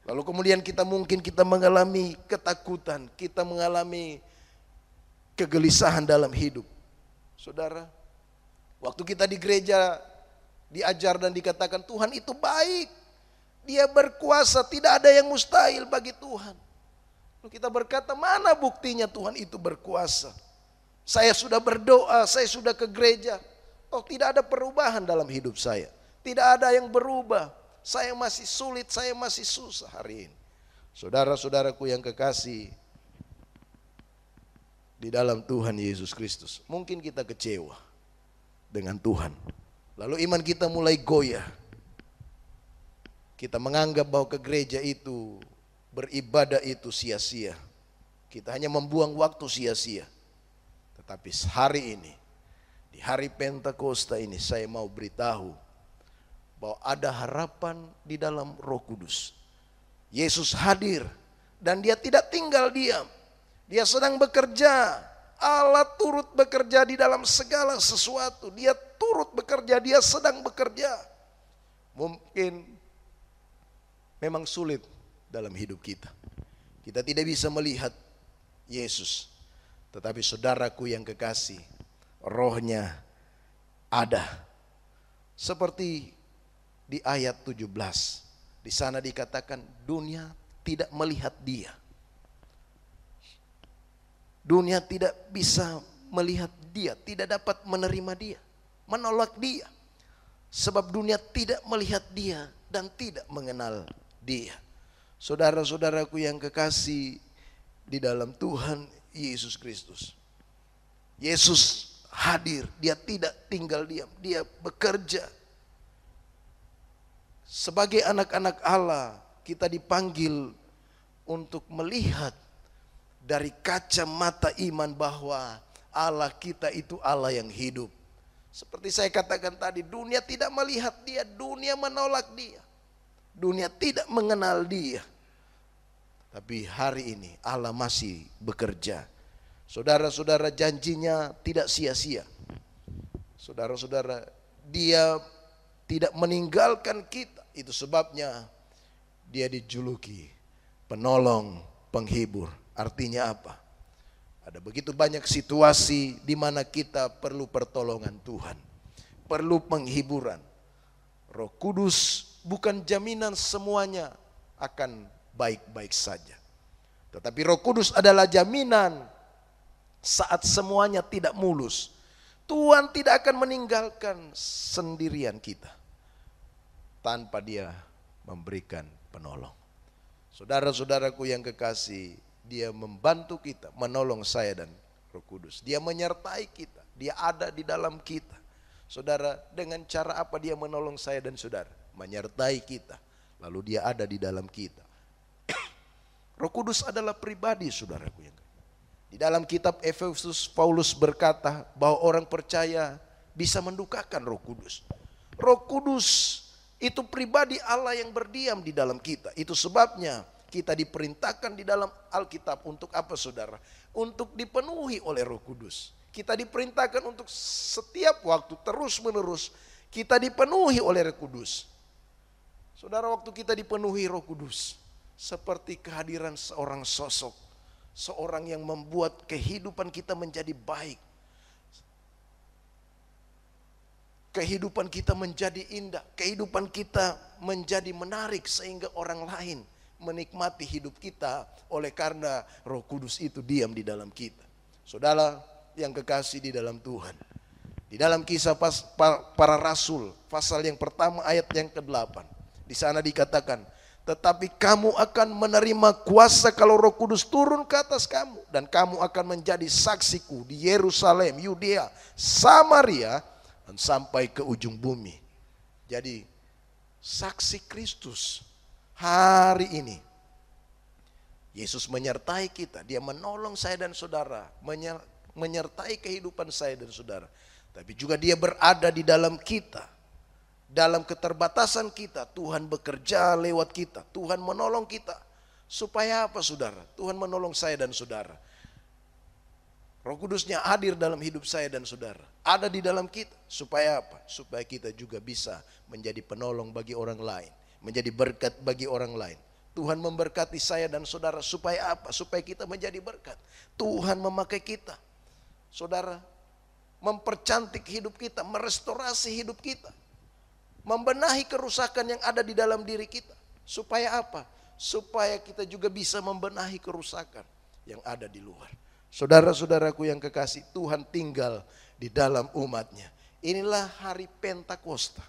lalu kemudian kita mengalami ketakutan, kita mengalami kegelisahan dalam hidup. Saudara, waktu kita di gereja diajar dan dikatakan Tuhan itu baik, Dia berkuasa, tidak ada yang mustahil bagi Tuhan. Lalu kita berkata, mana buktinya Tuhan itu berkuasa? Saya sudah berdoa, saya sudah ke gereja, tidak ada perubahan dalam hidup saya. Tidak ada yang berubah. Saya masih sulit, saya masih susah hari ini. Saudara-saudaraku yang kekasih di dalam Tuhan Yesus Kristus, mungkin kita kecewa dengan Tuhan. Lalu iman kita mulai goyah. Kita menganggap bahwa ke gereja itu, beribadah itu sia-sia. Kita hanya membuang waktu sia-sia. Tetapi hari ini, di hari Pentakosta ini, saya mau beritahu bahwa ada harapan di dalam Roh Kudus. Yesus hadir dan dia tidak tinggal diam. Dia sedang bekerja. Allah turut bekerja di dalam segala sesuatu. Dia turut bekerja, dia sedang bekerja. Mungkin memang sulit dalam hidup kita. Kita tidak bisa melihat Yesus. Tetapi saudaraku yang kekasih, Rohnya ada. Seperti di ayat 17. Di sana dikatakan dunia tidak melihat dia. Dunia tidak bisa melihat dia, tidak dapat menerima dia, menolak dia. Sebab dunia tidak melihat dia dan tidak mengenal dia. Saudara-saudaraku yang kekasih di dalam Tuhan Yesus Kristus. Yesus hadir, dia tidak tinggal diam, dia bekerja. Sebagai anak-anak Allah, kita dipanggil untuk melihat dari kacamata iman bahwa Allah kita itu Allah yang hidup. Seperti saya katakan tadi, dunia tidak melihat dia, dunia menolak dia. Dunia tidak mengenal dia. Tapi hari ini Allah masih bekerja. Saudara-saudara, janjinya tidak sia-sia. Saudara-saudara, dia tidak meninggalkan kita. Itu sebabnya dia dijuluki penolong, penghibur. Artinya apa? Ada begitu banyak situasi di mana kita perlu pertolongan Tuhan, perlu penghiburan. Roh Kudus bukan jaminan semuanya akan baik-baik saja. Tetapi Roh Kudus adalah jaminan saat semuanya tidak mulus. Tuhan tidak akan meninggalkan sendirian kita tanpa dia memberikan penolong. Saudara-saudaraku yang kekasih, dia membantu kita, menolong saya dan Roh Kudus. Dia menyertai kita, dia ada di dalam kita. Saudara, dengan cara apa dia menolong saya dan saudara? Menyertai kita, lalu dia ada di dalam kita. Roh Kudus adalah pribadi, saudaraku yang kekasih. Di dalam kitab Efesus, Paulus berkata bahwa orang percaya bisa mendukakan Roh Kudus. Roh Kudus itu pribadi Allah yang berdiam di dalam kita. Itu sebabnya kita diperintahkan di dalam Alkitab untuk apa, saudara? Untuk dipenuhi oleh Roh Kudus. Kita diperintahkan untuk setiap waktu terus menerus kita dipenuhi oleh Roh Kudus. Saudara, waktu kita dipenuhi Roh Kudus, seperti kehadiran seorang sosok, seorang yang membuat kehidupan kita menjadi baik. Kehidupan kita menjadi indah, kehidupan kita menjadi menarik sehingga orang lain menikmati hidup kita oleh karena Roh Kudus itu diam di dalam kita. Saudara yang kekasih di dalam Tuhan, di dalam Kisah Para Rasul pasal yang pertama ayat yang ke-8, di sana dikatakan, tetapi kamu akan menerima kuasa kalau Roh Kudus turun ke atas kamu, dan kamu akan menjadi saksiku di Yerusalem, Yudea, Samaria, dan sampai ke ujung bumi. Jadi saksi Kristus hari ini. Yesus menyertai kita, dia menolong saya dan saudara, menyertai kehidupan saya dan saudara. Tapi juga dia berada di dalam kita. Dalam keterbatasan kita, Tuhan bekerja lewat kita. Tuhan menolong kita. Supaya apa, saudara? Tuhan menolong saya dan saudara. Roh Kudusnya hadir dalam hidup saya dan saudara. Ada di dalam kita. Supaya apa? Supaya kita juga bisa menjadi penolong bagi orang lain. Menjadi berkat bagi orang lain. Tuhan memberkati saya dan saudara. Supaya apa? Supaya kita menjadi berkat. Tuhan memakai kita. Saudara, mempercantik hidup kita. Merestorasi hidup kita. Membenahi kerusakan yang ada di dalam diri kita. Supaya apa? Supaya kita juga bisa membenahi kerusakan yang ada di luar. Saudara-saudaraku yang kekasih, Tuhan tinggal di dalam umatnya. Inilah hari Pentakosta,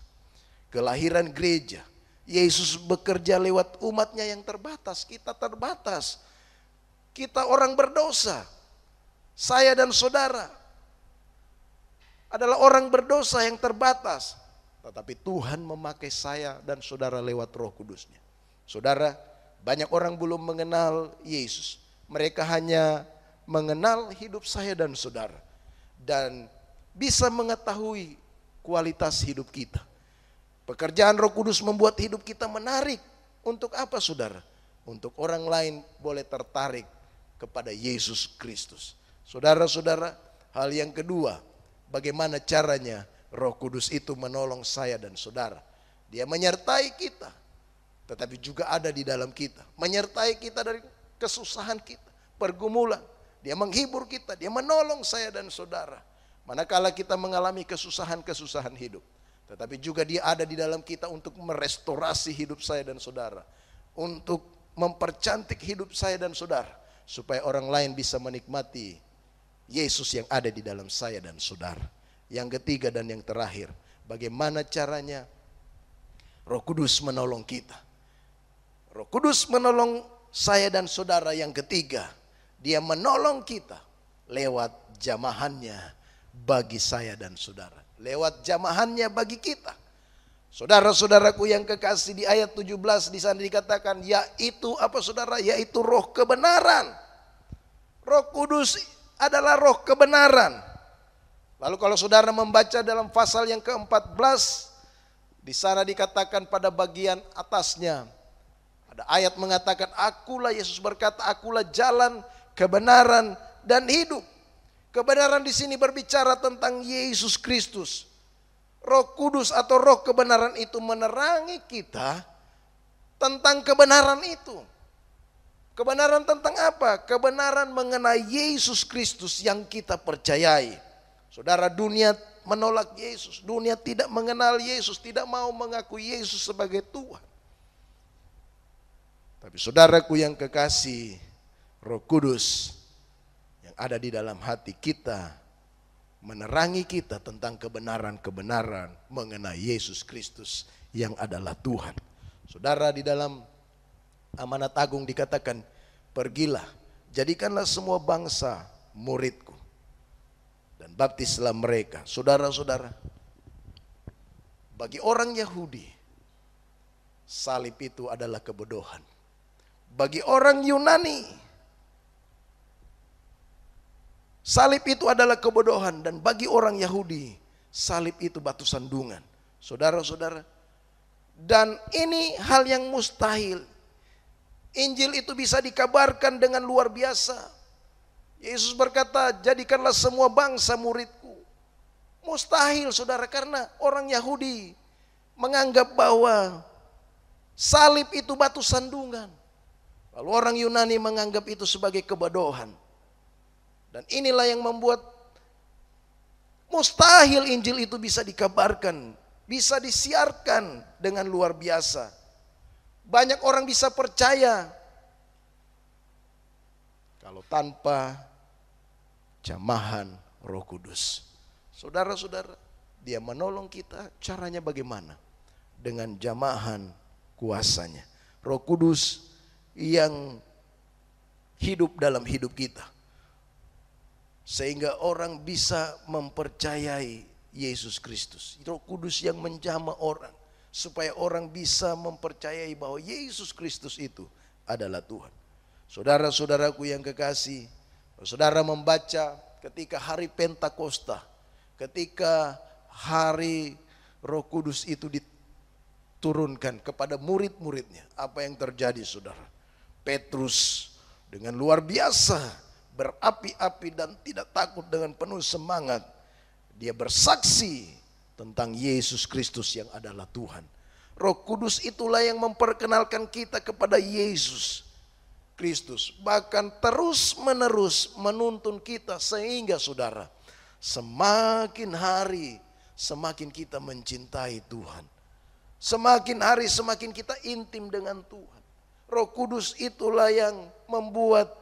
kelahiran gereja. Yesus bekerja lewat umatnya yang terbatas. Kita terbatas. Kita orang berdosa. Saya dan saudara adalah orang berdosa yang terbatas. Tetapi Tuhan memakai saya dan saudara lewat Roh Kudusnya. Saudara, banyak orang belum mengenal Yesus. Mereka hanya mengenal hidup saya dan saudara. Dan bisa mengetahui kualitas hidup kita. Pekerjaan Roh Kudus membuat hidup kita menarik. Untuk apa saudara? Untuk orang lain boleh tertarik kepada Yesus Kristus. Saudara-saudara, hal yang kedua, bagaimana caranya Roh Kudus itu menolong saya dan saudara. Dia menyertai kita, tetapi juga ada di dalam kita. Menyertai kita dari kesusahan kita, pergumulan. Dia menghibur kita, dia menolong saya dan saudara. Manakala kita mengalami kesusahan-kesusahan hidup. Tetapi juga dia ada di dalam kita untuk merestorasi hidup saya dan saudara. Untuk mempercantik hidup saya dan saudara. Supaya orang lain bisa menikmati Yesus yang ada di dalam saya dan saudara. Yang ketiga dan yang terakhir, bagaimana caranya Roh Kudus menolong kita. Roh Kudus menolong saya dan saudara. Yang ketiga, dia menolong kita lewat jamahannya bagi saya dan saudara. Lewat jamahannya bagi kita. Saudara-saudaraku yang kekasih, di ayat 17 di sana dikatakan, yaitu apa saudara? Yaitu roh kebenaran. Roh Kudus adalah roh kebenaran. Lalu kalau saudara membaca dalam pasal yang ke-14, di sana dikatakan pada bagian atasnya, ada ayat mengatakan, akulah, Yesus berkata, akulah jalan, kebenaran, dan hidup. Kebenaran di sini berbicara tentang Yesus Kristus. Roh Kudus atau roh kebenaran itu menerangi kita tentang kebenaran itu. Kebenaran tentang apa? Kebenaran mengenai Yesus Kristus yang kita percayai. Saudara, dunia menolak Yesus. Dunia tidak mengenal Yesus, tidak mau mengakui Yesus sebagai Tuhan. Tapi saudaraku yang kekasih, Roh Kudus yang ada di dalam hati kita menerangi kita tentang kebenaran-kebenaran mengenai Yesus Kristus yang adalah Tuhan. Saudara, di dalam amanat agung dikatakan, pergilah, jadikanlah semua bangsa muridku dan baptislah mereka. Saudara-saudara, bagi orang Yahudi, salib itu adalah kebodohan. Bagi orang Yunani, salib itu adalah kebodohan, dan bagi orang Yahudi, salib itu batu sandungan. Saudara-saudara, dan ini hal yang mustahil. Injil itu bisa dikabarkan dengan luar biasa. Yesus berkata, jadikanlah semua bangsa muridku. Mustahil saudara, karena orang Yahudi menganggap bahwa salib itu batu sandungan. Lalu orang Yunani menganggap itu sebagai kebodohan. Dan inilah yang membuat mustahil Injil itu bisa dikabarkan, bisa disiarkan dengan luar biasa. Banyak orang bisa percaya kalau tanpa jamahan Roh Kudus. Saudara-saudara, dia menolong kita, caranya bagaimana? Dengan jamahan kuasanya. Roh Kudus yang hidup dalam hidup kita. Sehingga orang bisa mempercayai Yesus Kristus. Roh Kudus yang menjamah orang. Supaya orang bisa mempercayai bahwa Yesus Kristus itu adalah Tuhan. Saudara-saudaraku yang kekasih, saudara membaca ketika hari Pentakosta. Ketika hari Roh Kudus itu diturunkan kepada murid-muridnya. Apa yang terjadi saudara? Petrus dengan luar biasa berapi-api dan tidak takut, dengan penuh semangat dia bersaksi tentang Yesus Kristus yang adalah Tuhan. Roh Kudus itulah yang memperkenalkan kita kepada Yesus Kristus, bahkan terus menerus menuntun kita, sehingga saudara, semakin hari semakin kita mencintai Tuhan, semakin hari semakin kita intim dengan Tuhan. Roh Kudus itulah yang membuat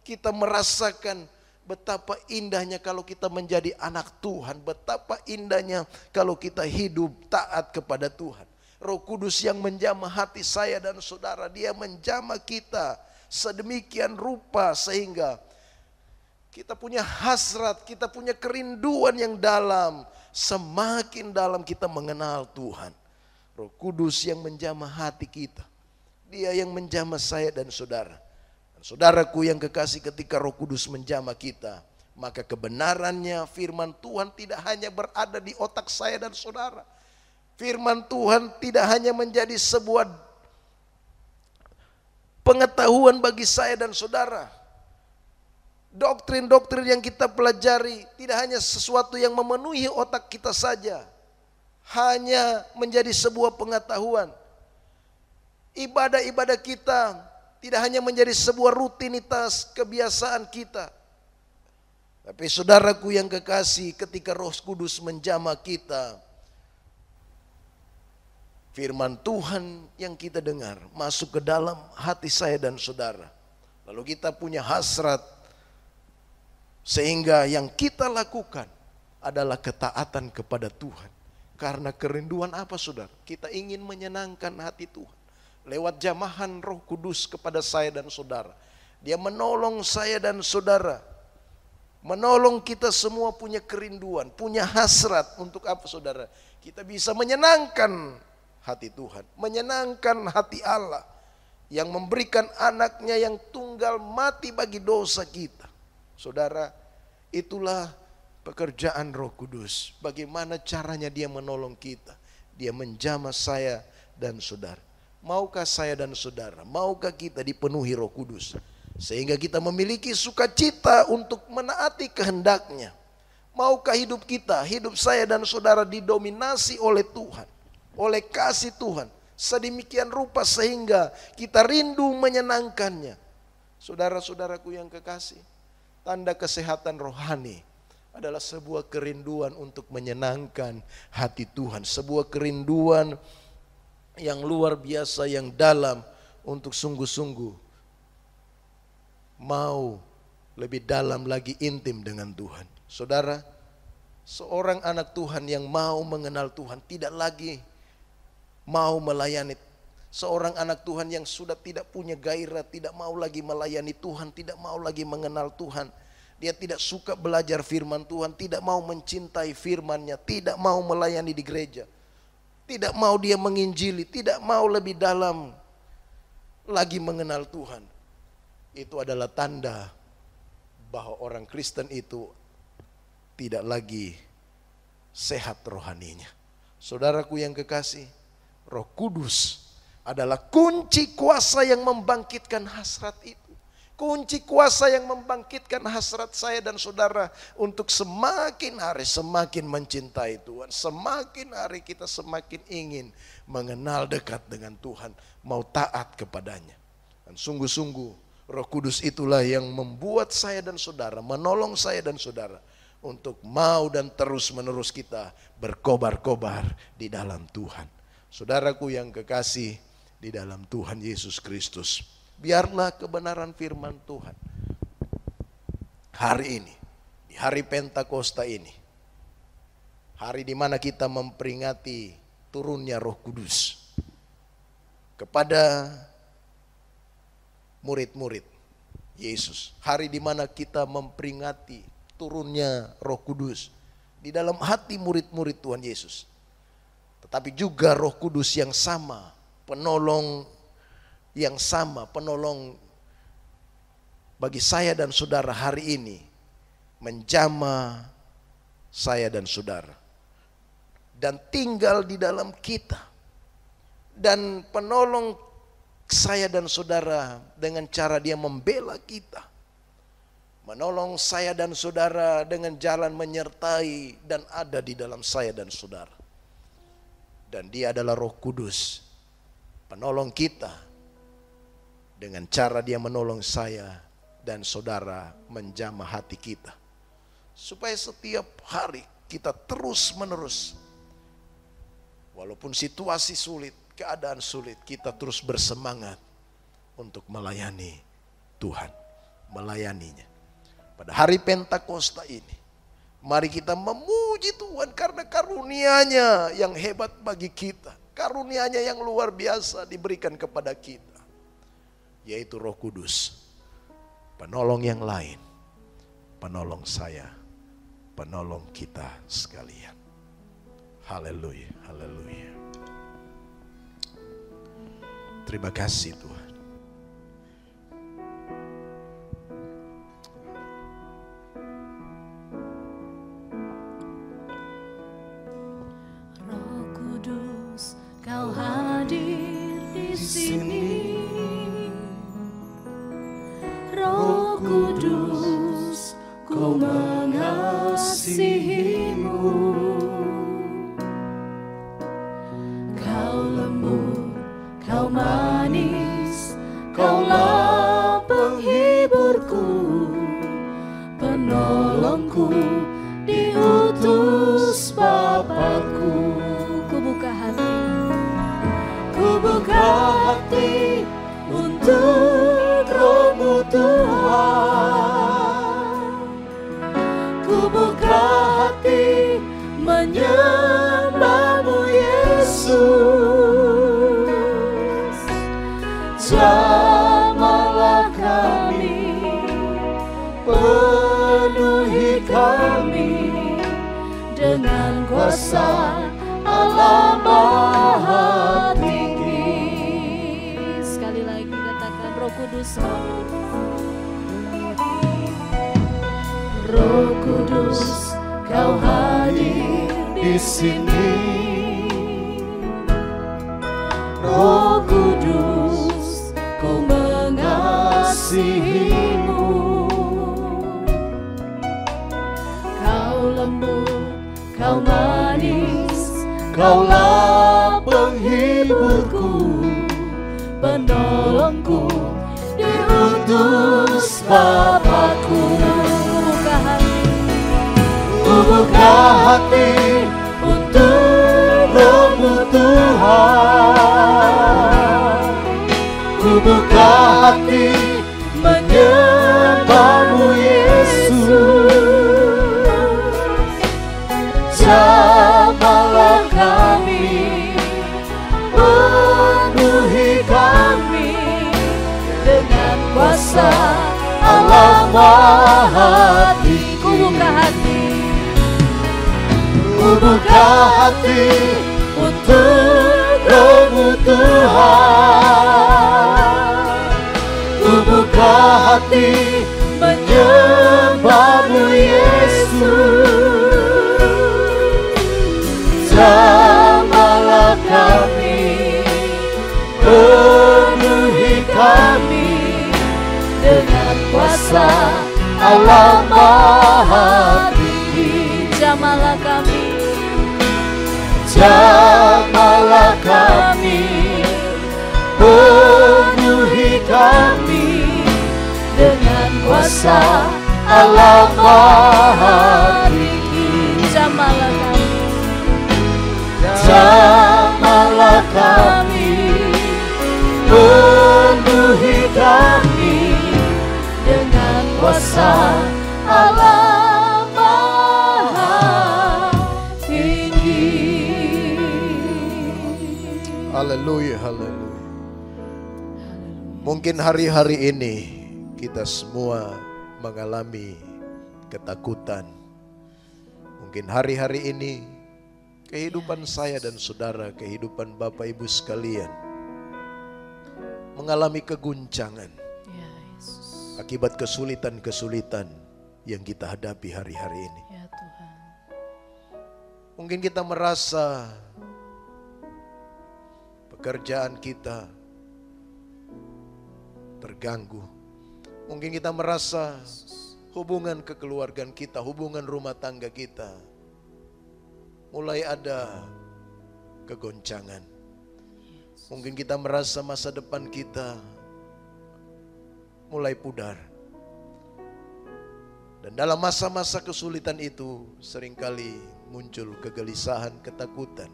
kita merasakan betapa indahnya kalau kita menjadi anak Tuhan. Betapa indahnya kalau kita hidup taat kepada Tuhan. Roh Kudus yang menjamah hati saya dan saudara. Dia menjamah kita sedemikian rupa sehingga kita punya hasrat, kita punya kerinduan yang dalam. Semakin dalam kita mengenal Tuhan. Roh Kudus yang menjamah hati kita. Dia yang menjamah saya dan saudara. Saudaraku yang kekasih, ketika Roh Kudus menjamah kita, maka kebenarannya firman Tuhan tidak hanya berada di otak saya dan saudara. Firman Tuhan tidak hanya menjadi sebuah pengetahuan bagi saya dan saudara. Doktrin-doktrin yang kita pelajari tidak hanya sesuatu yang memenuhi otak kita saja, hanya menjadi sebuah pengetahuan. Ibadah-ibadah kita tidak hanya menjadi sebuah rutinitas kebiasaan kita. Tapi saudaraku yang kekasih, ketika Roh Kudus menjamah kita, firman Tuhan yang kita dengar masuk ke dalam hati saya dan saudara. Lalu kita punya hasrat, sehingga yang kita lakukan adalah ketaatan kepada Tuhan. Karena kerinduan apa saudara? Kita ingin menyenangkan hati Tuhan. Lewat jamahan Roh Kudus kepada saya dan saudara. Dia menolong saya dan saudara. Menolong kita semua punya kerinduan, punya hasrat untuk apa saudara? Kita bisa menyenangkan hati Tuhan, menyenangkan hati Allah yang memberikan anaknya yang tunggal mati bagi dosa kita. Saudara, itulah pekerjaan Roh Kudus. Bagaimana caranya dia menolong kita? Dia menjamah saya dan saudara. Maukah saya dan saudara, maukah kita dipenuhi Roh Kudus? Sehingga kita memiliki sukacita untuk menaati kehendaknya. Maukah hidup kita, hidup saya dan saudara didominasi oleh Tuhan, oleh kasih Tuhan, sedemikian rupa sehingga kita rindu menyenangkannya. Saudara-saudaraku yang kekasih, tanda kesehatan rohani adalah sebuah kerinduan untuk menyenangkan hati Tuhan. Sebuah kerinduan yang luar biasa, yang dalam, untuk sungguh-sungguh mau lebih dalam lagi intim dengan Tuhan. Saudara, seorang anak Tuhan yang mau mengenal Tuhan tidak lagi mau melayani. Seorang anak Tuhan yang sudah tidak punya gairah, tidak mau lagi melayani Tuhan, tidak mau lagi mengenal Tuhan. Dia tidak suka belajar firman Tuhan, tidak mau mencintai firman-Nya, tidak mau melayani di gereja, tidak mau dia menginjili, tidak mau lebih dalam lagi mengenal Tuhan. Itu adalah tanda bahwa orang Kristen itu tidak lagi sehat rohaninya. Saudaraku yang kekasih, Roh Kudus adalah kunci kuasa yang membangkitkan hasrat itu. Kunci kuasa yang membangkitkan hasrat saya dan saudara untuk semakin hari semakin mencintai Tuhan. Semakin hari kita semakin ingin mengenal dekat dengan Tuhan, mau taat kepadanya. Dan sungguh-sungguh Roh Kudus itulah yang membuat saya dan saudara, menolong saya dan saudara untuk mau dan terus-menerus kita berkobar-kobar di dalam Tuhan. Saudaraku yang kekasih di dalam Tuhan Yesus Kristus, biarlah kebenaran firman Tuhan hari ini, di hari Pentakosta ini, hari di mana kita memperingati turunnya Roh Kudus kepada murid-murid Yesus, hari di mana kita memperingati turunnya Roh Kudus di dalam hati murid-murid Tuhan Yesus. Tetapi juga Roh Kudus yang sama, penolong yang sama, penolong bagi saya dan saudara hari ini, menjamah saya dan saudara dan tinggal di dalam kita. Dan penolong saya dan saudara dengan cara dia membela kita, menolong saya dan saudara dengan jalan menyertai dan ada di dalam saya dan saudara. Dan dia adalah Roh Kudus, penolong kita, dengan cara dia menolong saya dan saudara menjamah hati kita, supaya setiap hari kita terus menerus, walaupun situasi sulit, keadaan sulit, kita terus bersemangat untuk melayani Tuhan, melayaninya. Pada hari Pentakosta ini, mari kita memuji Tuhan karena karunia-Nya yang hebat bagi kita, karunia-Nya yang luar biasa diberikan kepada kita, yaitu Roh Kudus, penolong yang lain, penolong saya, penolong kita sekalian. Haleluya, haleluya. Terima kasih Tuhan. Roh Kudus Roh Kudus, Ku mengasihimu. Kau lembut, Kau manis, Kaulah penghiburku, penolongku, diutus Bapakku. Ku buka hati untuk Roh-Mu Tuhan. Ku buka hati menyembah-Mu Yesus. Jamahlah kami, penuhi kami dengan kuasa Allah Maha Tinggi. Sekali lagi katakan, Roh Kudus, Roh Kudus, Kau hadir di sini. Roh Kudus, Ku mengasihimu. Kau lembut, Kau manis, Kaulah penghiburku, penolongku, diutus Bapakku. Ku buka hati untuk Roh-Mu Tuhan. Ku buka hati menyembah-Mu Yesus. Jamahlah kami, penuhi kami dengan kuasa Allah Maha Tinggi. Ku buka hati, ku buka hati untuk Roh-Mu Tuhan. Ku buka hati menyembah-Mu Yesus. Jamahlah kami, penuhi kami dengan kuasa Allah Maha Tinggi. Jamahlah kami, jamahlah kami, penuhi kami dengan kuasa Allah Maha Tinggi. Jamahlah kami, jamahlah kami, penuhi kami dengan kuasa Allah Maha Tinggi. Haleluya, haleluya. Mungkin hari-hari ini kita semua mengalami ketakutan. Mungkin hari-hari ini kehidupan saya dan saudara, kehidupan Bapak Ibu sekalian mengalami keguncangan akibat kesulitan-kesulitan yang kita hadapi hari-hari ini. Ya Tuhan. Mungkin kita merasa pekerjaan kita terganggu. Mungkin kita merasa hubungan kekeluargaan kita, hubungan rumah tangga kita mulai ada kegoncangan. Mungkin kita merasa masa depan kita mulai pudar. Dan dalam masa-masa kesulitan itu seringkali muncul kegelisahan, ketakutan.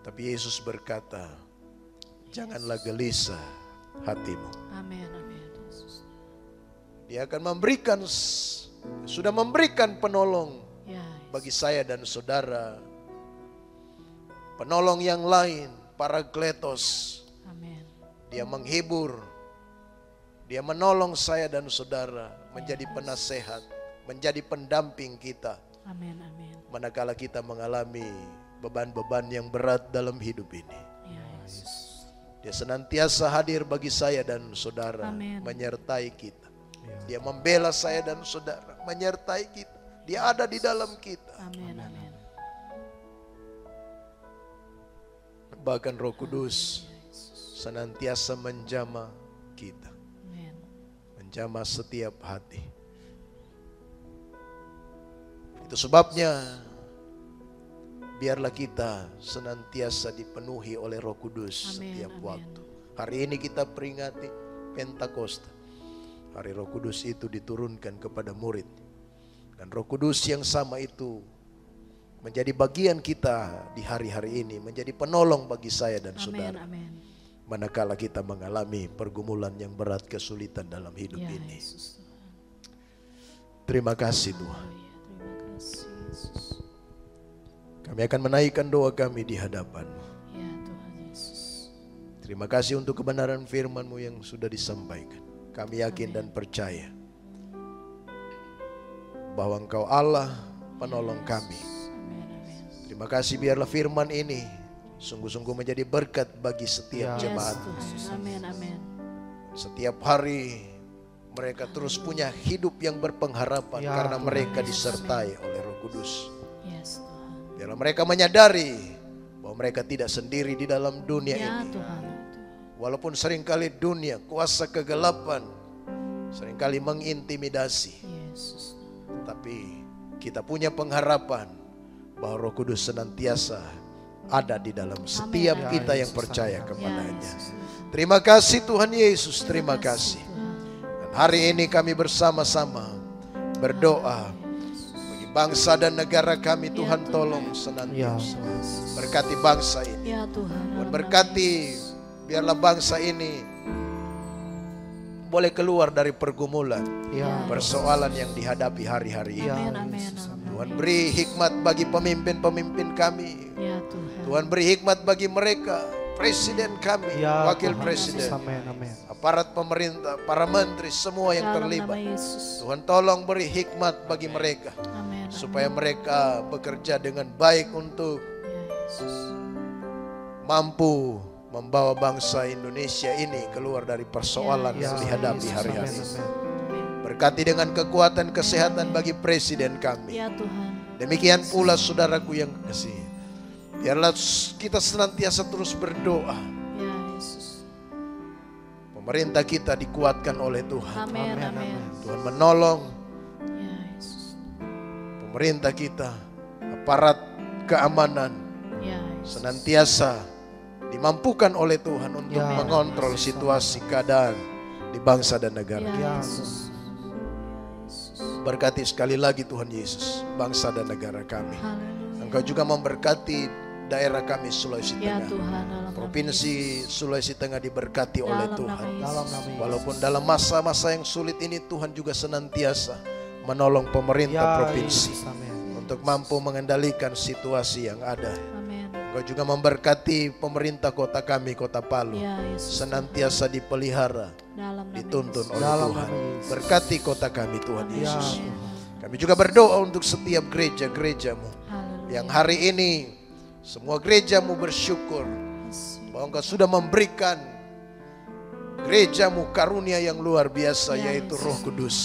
Tapi Yesus berkata, janganlah gelisah hatimu. Amin, amin. Yesus. Dia akan memberikan, sudah memberikan penolong Ya, bagi saya dan saudara. Penolong yang lain, Parakletos. amin. Dia menghibur, dia menolong saya dan saudara menjadi penasehat, menjadi pendamping kita. Amin, amin. Manakala kita mengalami beban-beban yang berat dalam hidup ini. Ya, Yesus. Dia senantiasa hadir bagi saya dan saudara, Amin. menyertai kita. Dia membela saya dan saudara, menyertai kita. Dia ada di dalam kita. Amin, amin. Bahkan Roh Kudus senantiasa menjamah kita, Amin. menjamah setiap hati. Itu sebabnya biarlah kita senantiasa dipenuhi oleh Roh Kudus Amin, setiap amin. waktu. Hari ini kita peringati Pentakosta. Hari Roh Kudus itu diturunkan kepada murid. Dan Roh Kudus yang sama itu menjadi bagian kita di hari-hari ini, menjadi penolong bagi saya dan saudara. Amin. Manakala kita mengalami pergumulan yang berat, kesulitan dalam hidup Ya ini. Yesus. Terima kasih Tuhan. Haleluya. Terima kasih Yesus. Kami akan menaikkan doa kami di hadapan-Mu. Ya Tuhan Yesus. Terima kasih untuk kebenaran firman-Mu yang sudah disampaikan. Kami yakin dan percaya bahwa Engkau Allah penolong kami. Amin. Terima kasih, biarlah firman ini sungguh-sungguh menjadi berkat bagi setiap Yes, jemaat. Tuhan. Amin. Setiap hari mereka terus punya hidup yang berpengharapan karena mereka disertai oleh Roh Kudus. Yes, Tuhan. Biarlah mereka menyadari bahwa mereka tidak sendiri di dalam dunia Ya ini. Tuhan. Walaupun seringkali dunia, kuasa kegelapan seringkali mengintimidasi, Yesus. tapi kita punya pengharapan bahwa Roh Kudus senantiasa ada di dalam setiap Amin. kita Ya, yang Yesus, percaya amin. kepadanya. Ya, Yesus. Terima kasih Tuhan Yesus, terima Tuhan. kasih. Dan hari ini kami bersama-sama berdoa bagi bangsa dan negara kami. Tuhan tolong senantiasa berkati bangsa ini. Ya Tuhan. Tuhan berkati, biarlah bangsa ini boleh keluar dari pergumulan, persoalan yang dihadapi hari-hari ini. Amin. Tuhan beri hikmat bagi pemimpin-pemimpin kami. Ya Tuhan. Tuhan beri hikmat bagi mereka, presiden kami, wakil presiden, aparat pemerintah, para menteri, semua yang Dalam terlibat. nama Yesus. Tuhan tolong beri hikmat bagi mereka, Amin. supaya mereka bekerja dengan baik untuk Ya Yesus. mampu membawa bangsa Indonesia ini keluar dari persoalan yang dihadapi hari-hari. Berkati dengan kekuatan kesehatan bagi presiden kami. Ya Tuhan. Demikian pula saudaraku yang kasih. Biarlah kita senantiasa terus berdoa. Ya Yesus. Pemerintah kita dikuatkan oleh Tuhan. Amin. Tuhan menolong Ya Yesus. pemerintah kita, aparat keamanan Ya Yesus. senantiasa dimampukan oleh Tuhan untuk mengontrol situasi keadaan di bangsa dan negara. Ya Yesus. Berkati sekali lagi Tuhan Yesus bangsa dan negara kami. Haleluya. Engkau juga memberkati daerah kami Sulawesi Ya Tengah. Tuhan. Dalam nama Provinsi Sulawesi Tengah diberkati oleh Dalam nama Tuhan. Yesus. Walaupun dalam masa-masa yang sulit ini Tuhan juga senantiasa menolong pemerintah provinsi untuk mampu mengendalikan situasi yang ada. Amin. Engkau juga memberkati pemerintah kota kami, Kota Palu, Ya Yesus. senantiasa dipelihara, Dalam nama dituntun Yesus. oleh Tuhan. Berkati kota kami Tuhan Yesus. Amin. Kami juga berdoa untuk setiap gereja-gerejamu Haleluya. yang hari ini semua gerejamu bersyukur bahwa Engkau sudah memberikan gerejamu karunia yang luar biasa, Ya, yaitu Yesus. Roh Kudus.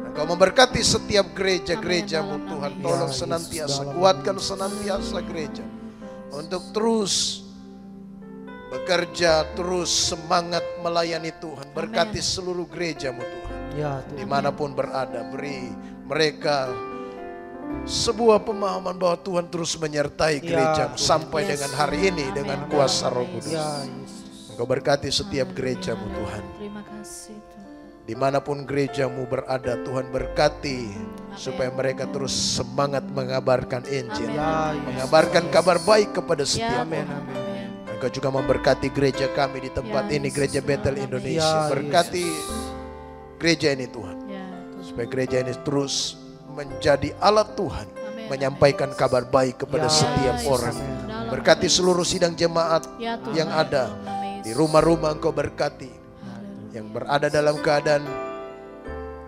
Engkau memberkati setiap gereja-gerejamu. Amin. Tuhan Dalam nama tolong Yesus. senantiasa, Dalam kuatkan senantiasa gereja untuk terus bekerja, terus semangat melayani Tuhan. Berkati seluruh gerejamu Tuhan, dimanapun berada. Beri mereka sebuah pemahaman bahwa Tuhan terus menyertai gerejamu sampai Yes. dengan hari ini Amin. dengan kuasa Dalam Roh nama Kudus. Yesus. Engkau berkati setiap gerejamu Tuhan. Terima kasih Tuhan. Dimanapun gerejamu berada, Tuhan berkati supaya mereka terus semangat mengabarkan Injil, mengabarkan kabar baik kepada Ya setiap Tuhan. orang. Amin. Engkau juga memberkati gereja kami di tempat Ya, ini, Yesus. Gereja Bethel Indonesia. Berkati gereja ini Tuhan, Ya Tuhan. supaya gereja ini terus menjadi alat Tuhan, Amin. menyampaikan kabar baik kepada setiap Yesus. orang. Dalam Berkati nama seluruh sidang jemaat Ya Tuhan. yang ada Dalam nama di Yesus. rumah-rumah. Engkau berkati Haleluya. yang berada dalam keadaan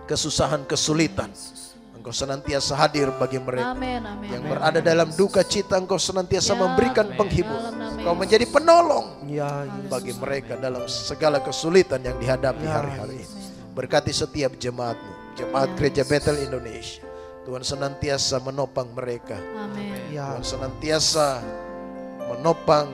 kesusahan, kesulitan. Engkau senantiasa hadir bagi mereka. Amin. Yang berada dalam duka cita, Engkau senantiasa memberikan penghibur. Dalam nama Engkau menjadi penolong Ya, bagi mereka dalam segala kesulitan yang dihadapi hari-hari ini. Berkati setiap jemaatmu, jemaat Gereja Bethel Indonesia. Tuhan senantiasa menopang mereka. Amin. Tuhan senantiasa menopang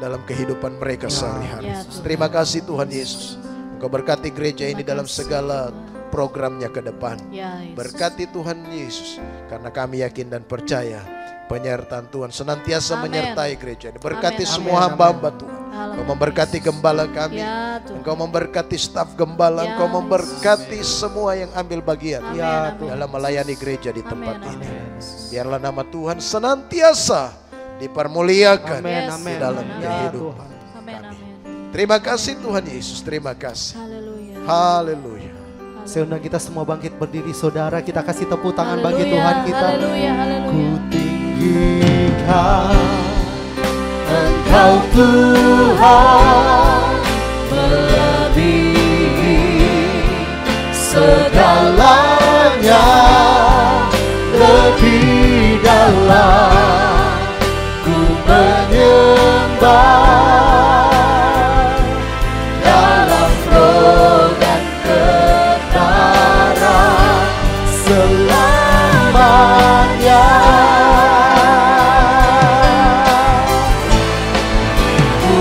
dalam kehidupan mereka sehari-hari. Ya, Tuhan. Terima kasih Tuhan Yesus. Engkau berkati gereja ini dalam segala programnya ke depan. Ya, Yesus. Berkati Tuhan Yesus, karena kami yakin dan percaya penyertaan Tuhan senantiasa Amin. menyertai gereja ini. Berkati Amin. semua hamba-hamba Tuhan. Haleluya. Engkau memberkati gembala kami. Ya, Tuhan. Engkau memberkati staf gembala. Ya, Engkau Yesus. memberkati semua yang ambil bagian Amin, amin. dalam melayani gereja di tempat Amin, ini. amin. Biarlah nama Tuhan senantiasa dipermuliakan Amin, Yes, amin. di dalam Tuhan. kehidupan. Amin, amin. Terima kasih Tuhan Yesus, terima kasih. Haleluya. Haleluya. Saya undang kita semua bangkit berdiri, saudara. Kita kasih tepuk tangan bagi Haleluya, Tuhan kita. Haleluya, haleluya. Ku tinggikan Engkau Tuhan, melebihi segalanya, lebih dalam ku menyembah dalam roh dan kebenaran selamanya. Ku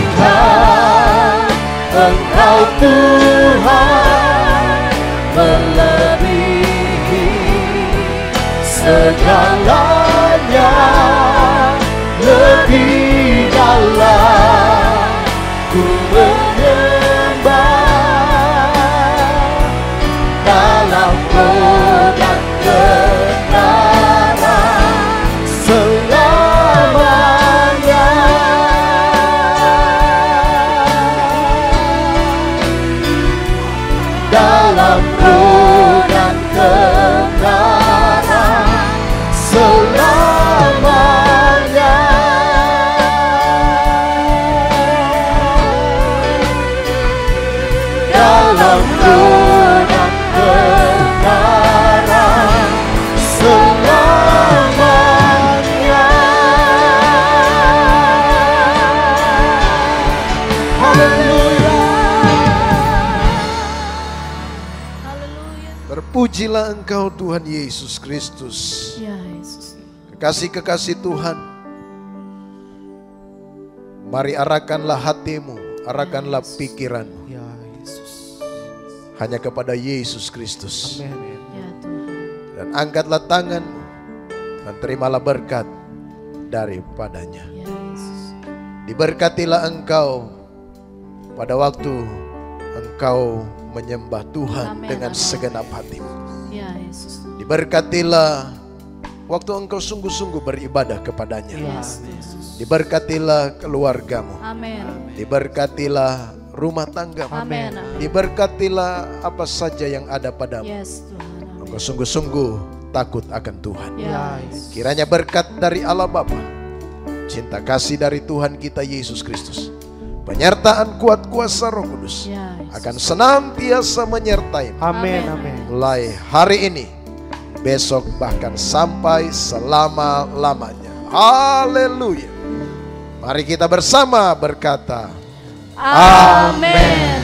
tinggikan Engkau Tuhan, melebihi segalanya, lebih dalam ku menyembah dalam roh dan kebenaran selamanya. Dalam roh dan kebenaran selamanya. Dalam roh dan kebenaran selamanya. Haleluya. Haleluya. Terpujilah Engkau Tuhan Yesus Kristus. Ya, Yesus. Kekasih-kekasih Tuhan, mari arahkanlah hatimu, arahkanlah pikiranmu Ya Yesus. hanya kepada Yesus Kristus. Amin. Ya, Tuhan. Dan angkatlah tanganmu dan terimalah berkat daripadanya. Ya, Yesus. Diberkatilah engkau pada waktu engkau menyembah Tuhan Amin, dengan amin. segenap hatimu. Ya, Yesus. Diberkatilah waktu engkau sungguh-sungguh beribadah kepadanya. Ya Yes, Tuhan. Diberkatilah keluargamu. Amin. Diberkatilah rumah tanggamu. Amin. Amin. Diberkatilah apa saja yang ada padamu. Yes, Tuhan. Amin. Engkau sungguh-sungguh takut akan Tuhan. Ya, Yesus. Kiranya berkat dari Allah Bapa, cinta kasih dari Tuhan kita Yesus Kristus, penyertaan kuat kuasa Roh Kudus Ya, Yesus. akan senantiasa menyertai Amin. Amin. Amin. mulai hari ini, besok bahkan sampai selama-lamanya. Haleluya. Mari kita bersama berkata, Amin.